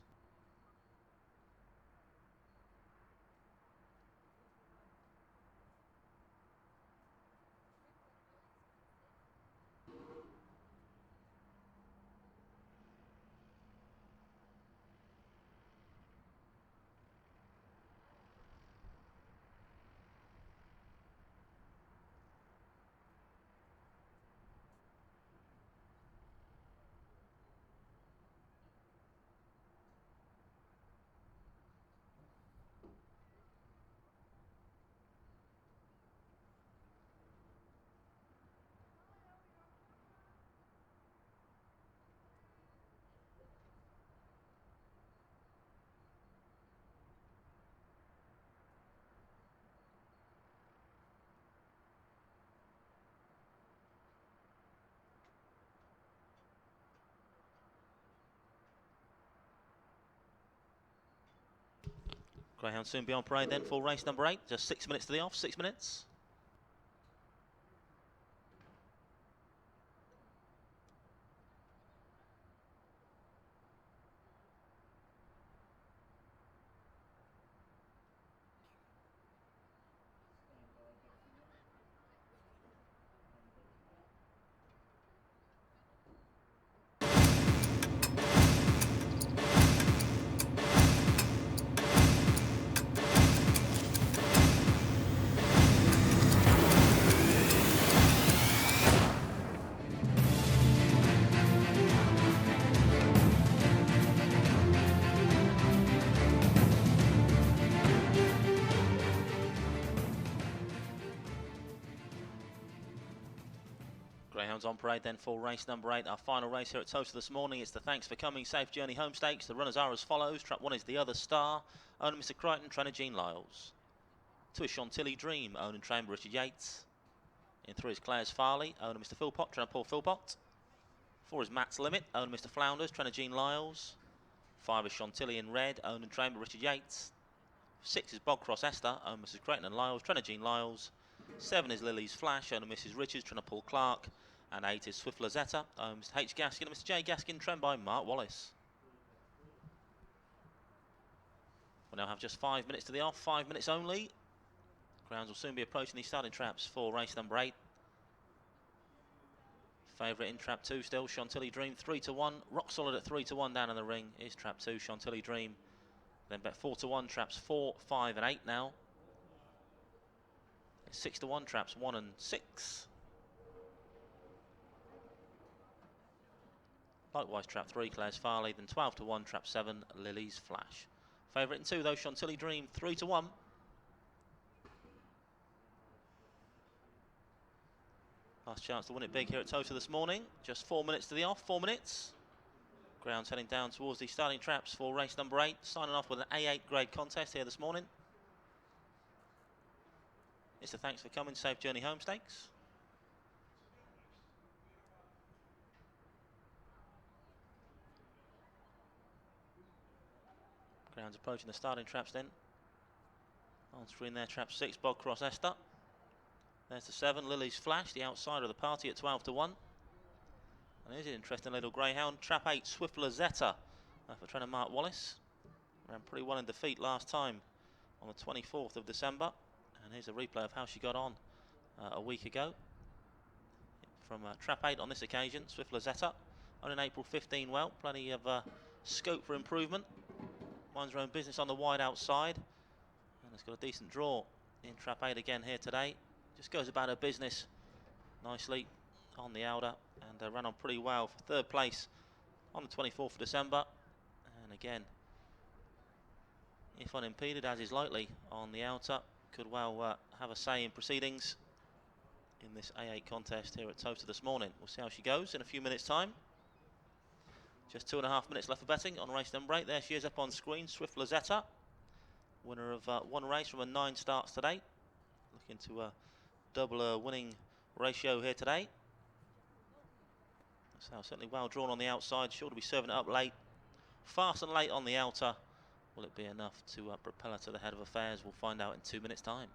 Greyhound soon be on parade then for race number 8. Just 6 minutes to the off, 6 minutes. Greyhounds on parade then for race number 8, our final race here at Towcester this morning. It's the Thanks for Coming Safe Journey Home Stakes. The runners are as follows. Trap 1 is The Other Star, owned Mr. Crichton, trainer Jean Lyles. 2 is Chantilly Dream, owned and trained by Richard Yates. In 3 is Claire's Farley, owner Mr. Philpott, trainer Paul Philpott. 4 is Matt's Limit, owner Mr. Flounders, trainer Jean Lyles. 5 is Chantilly in Red, owned and trained by Richard Yates. 6 is Bogcross Esther, owned Mrs. Crichton and Lyles, trainer Jean Lyles. 7 is Lily's Flash, owner Mrs. Richards, trainer Paul Clark. And 8 is Swift Lazetta, Mr. H. Gaskin and Mr. J. Gaskin, trained by Mark Wallace. We now have just 5 minutes to the off, 5 minutes only. Grounds will soon be approaching these starting traps for race number 8. Favourite in trap 2 still, Chantilly Dream, 3 to 1. Rock solid at 3 to 1 down in the ring is trap 2, Chantilly Dream. Then bet 4 to 1, traps 4, 5 and 8 now. 6 to 1, traps 1 and 6. Likewise trap 3, Claire's Farley. Then 12 to 1, trap 7, Lily's Flash. Favourite in 2 though, Chantilly Dream, 3 to 1. Last chance to win it big here at Towcester this morning. Just 4 minutes to the off, 4 minutes. Grounds heading down towards the starting traps for race number 8, signing off with an A8 grade contest here this morning. It's a thanks for coming, safe journey home stakes. Grounds approaching the starting traps then. On screen there, trap 6, Bog Cross Esther. There's the 7, Lily's Flash, the outsider of the party at 12 to 1. And here's an interesting little greyhound, trap 8, Swift Lazetta, for trainer Mark Wallace. Ran pretty well in defeat last time on the 24th of December. And here's a replay of how she got on a week ago. From trap 8 on this occasion, Swift Lazetta. On in April 15 well, plenty of scope for improvement. Minds her own business on the wide outside. And it's got a decent draw in trap 8 again here today. Just goes about her business nicely on the outer and ran on pretty well for third place on the 24th of December. And again, if unimpeded, as is likely on the outer, could well have a say in proceedings in this A8 contest here at Towcester this morning. We'll see how she goes in a few minutes' time. Just 2.5 minutes left for betting on race number 8. There she is up on screen, Swift Lazetta, winner of one race from her 9 starts today. Looking to double her winning ratio here today. So certainly well drawn on the outside, sure to be serving it up late. Fast and late on the outer. Will it be enough to propel her to the head of affairs? We'll find out in 2 minutes' time.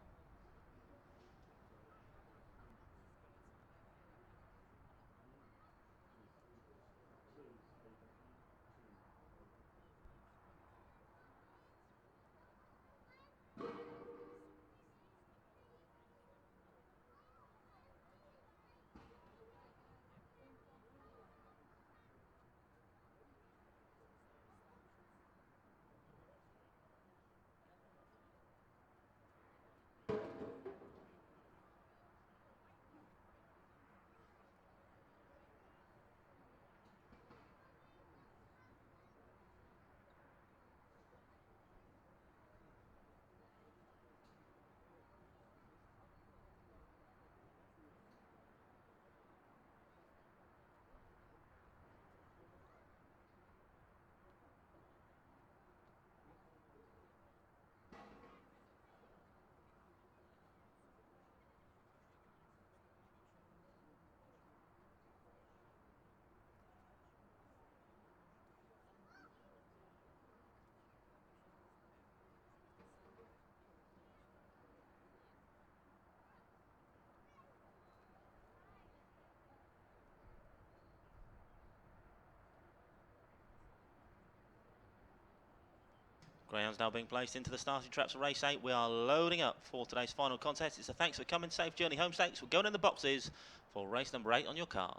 Greyhounds now being placed into the starting traps of race 8. We are loading up for today's final contest. It's a thanks for coming, safe journey home stakes. We're going in the boxes for race number 8 on your card.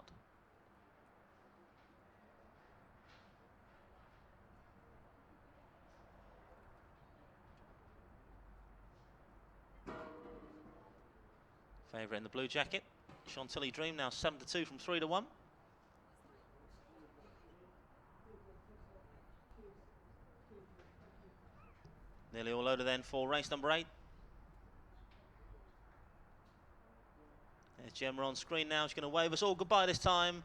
Favourite in the blue jacket, Chantilly Dream, now 7 to 2 from 3 to 1. Nearly all loaded then for race number 8. There's Gemma on screen now. She's going to wave us all goodbye this time.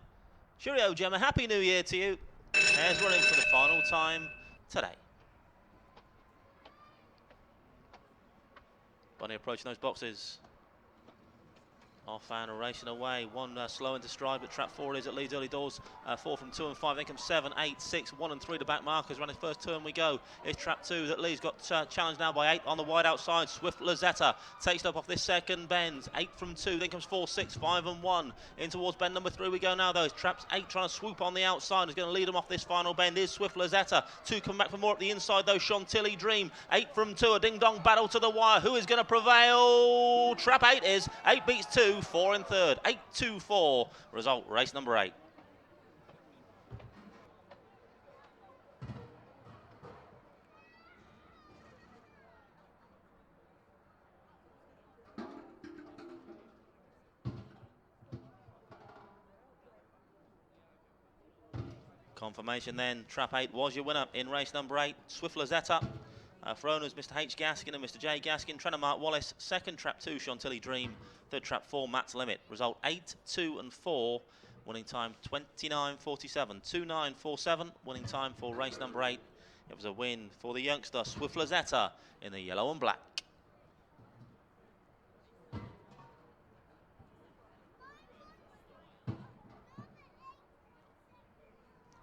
Cheerio, Gemma. Happy New Year to you. There's running for the final time today. Bonnie approaching those boxes. Off and racing away. One slow into stride, but trap 4 is at leads early doors. 4 from 2 and 5. Then comes 7, 8, 6, 1 and 3 to back markers. Running first turn we go. It's trap 2 that leads. Got challenged now by 8 on the wide outside. Swift Lazetta takes up off this second bend. 8 from 2. Then comes 4, 6, 5 and 1. In towards bend number 3 we go now though. Traps 8 trying to swoop on the outside. Is going to lead them off this final bend. Is Swift Lazetta. 2 come back for more at the inside though. Chantilly Dream. 8 from 2. A ding dong battle to the wire. Who is going to prevail? Trap 8 is. 8 beats 2. 4 in third, 8-2-4. Result, race number 8. Confirmation then, trap 8 was your winner in race number 8. Swift Lazetta. For owners, Mr. H. Gaskin and Mr. J. Gaskin. Trainer Mark Wallace. Second, trap 2, Chantilly Dream. Third, trap 4, Matt's Limit. Result 8, 2 and 4. Winning time 29.47, 29.47. Winning time for race number 8. It was a win for the youngster Swift Lazetta in the yellow and black.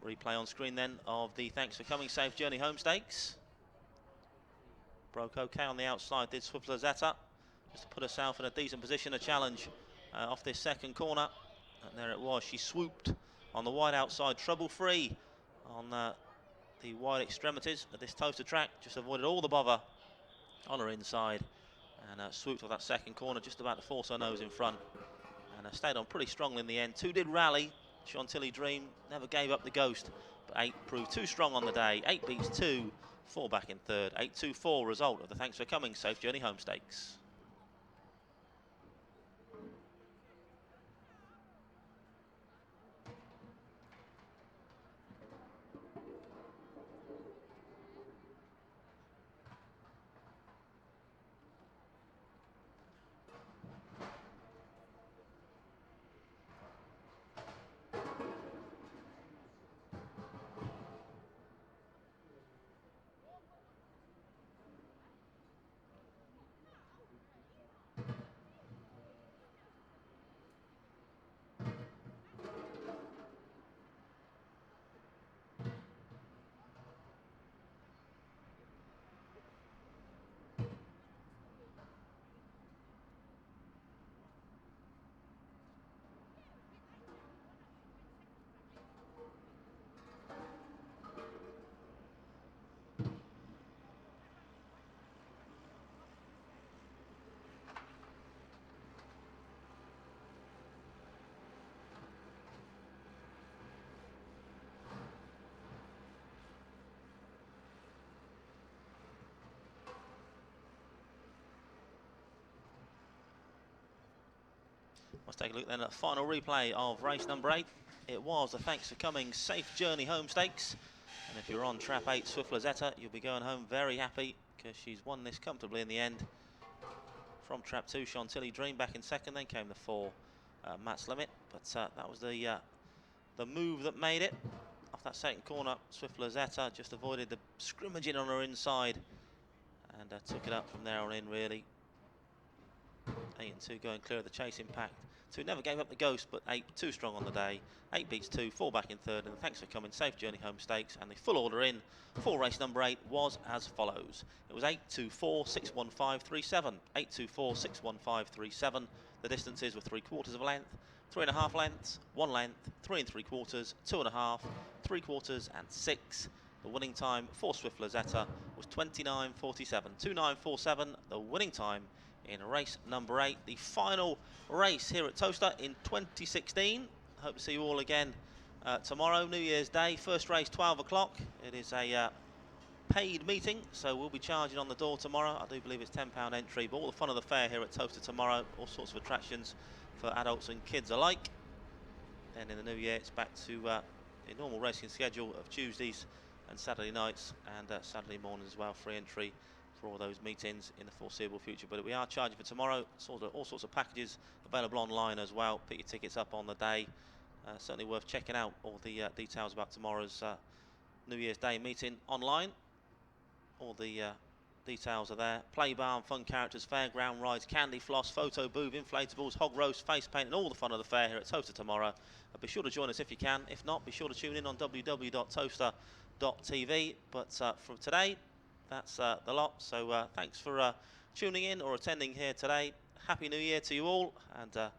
Replay on screen then of the Thanks for Coming Safe Journey Home Stakes. Broke okay on the outside, did Swift Lazetta, just to put herself in a decent position to challenge off this second corner. And there it was, she swooped on the wide outside, trouble-free on the wide extremities of this Towcester track, just avoided all the bother on her inside, and swooped off that second corner, just about to force her nose in front, and stayed on pretty strongly in the end. 2 did rally, Chantilly Dream never gave up the ghost, but 8 proved too strong on the day. 8 beats 2, 4 back in third. 8-2-4 result of the Thanks for Coming Safe Journey Home Stakes. Let's take a look then at the final replay of race number 8. It was the Thanks for Coming Safe Journey Home Stakes. And if you're on trap 8, Swift Lazetta, you'll be going home very happy because she's won this comfortably in the end. From trap 2, Chantilly Dream back in second, then came the 4, Matt's Limit. But that was the move that made it. Off that second corner, Swift Lazetta just avoided the scrimmaging on her inside and took it up from there on in, really. 8 and 2 going clear of the chasing pack. 2 never gave up the ghost, but 8 too strong on the day. 8 beats 2, 4 back in third, and Thanks for Coming Safe Journey Home Stakes. And the full order in for race number 8 was as follows. It was 8-2-4-6-1-5-3-7. 8-2-4-6-1-5-3-7. The distances were 3/4 of a length, 3.5 lengths, 1 length, 3 3/4, 2.5, 3/4, and 6. The winning time for Swift Lazetta was 29.47. 29.47, the winning time in race number 8, the final race here at Towcester in 2016. Hope to see you all again tomorrow, New Year's Day. First race 12 o'clock. It is a paid meeting, so we'll be charging on the door tomorrow. I do believe it's £10 entry, but all the fun of the fair here at Towcester tomorrow, all sorts of attractions for adults and kids alike. Then in the new year it's back to the normal racing schedule of Tuesdays and Saturday nights, and Saturday mornings as well, free entry for all those meetings in the foreseeable future. But we are charging for tomorrow, all sorts of packages available online as well. Pick your tickets up on the day. Certainly worth checking out all the details about tomorrow's New Year's Day meeting online. All the details are there. Play bar, fun characters, fairground rides, candy floss, photo booth, inflatables, hog roast, face paint, and all the fun of the fair here at Towcester tomorrow. Be sure to join us if you can. If not, be sure to tune in on www.towcester.tv. But from today, that's the lot. So thanks for tuning in or attending here today. Happy New Year to you all, and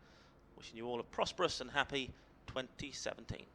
wishing you all a prosperous and happy 2017.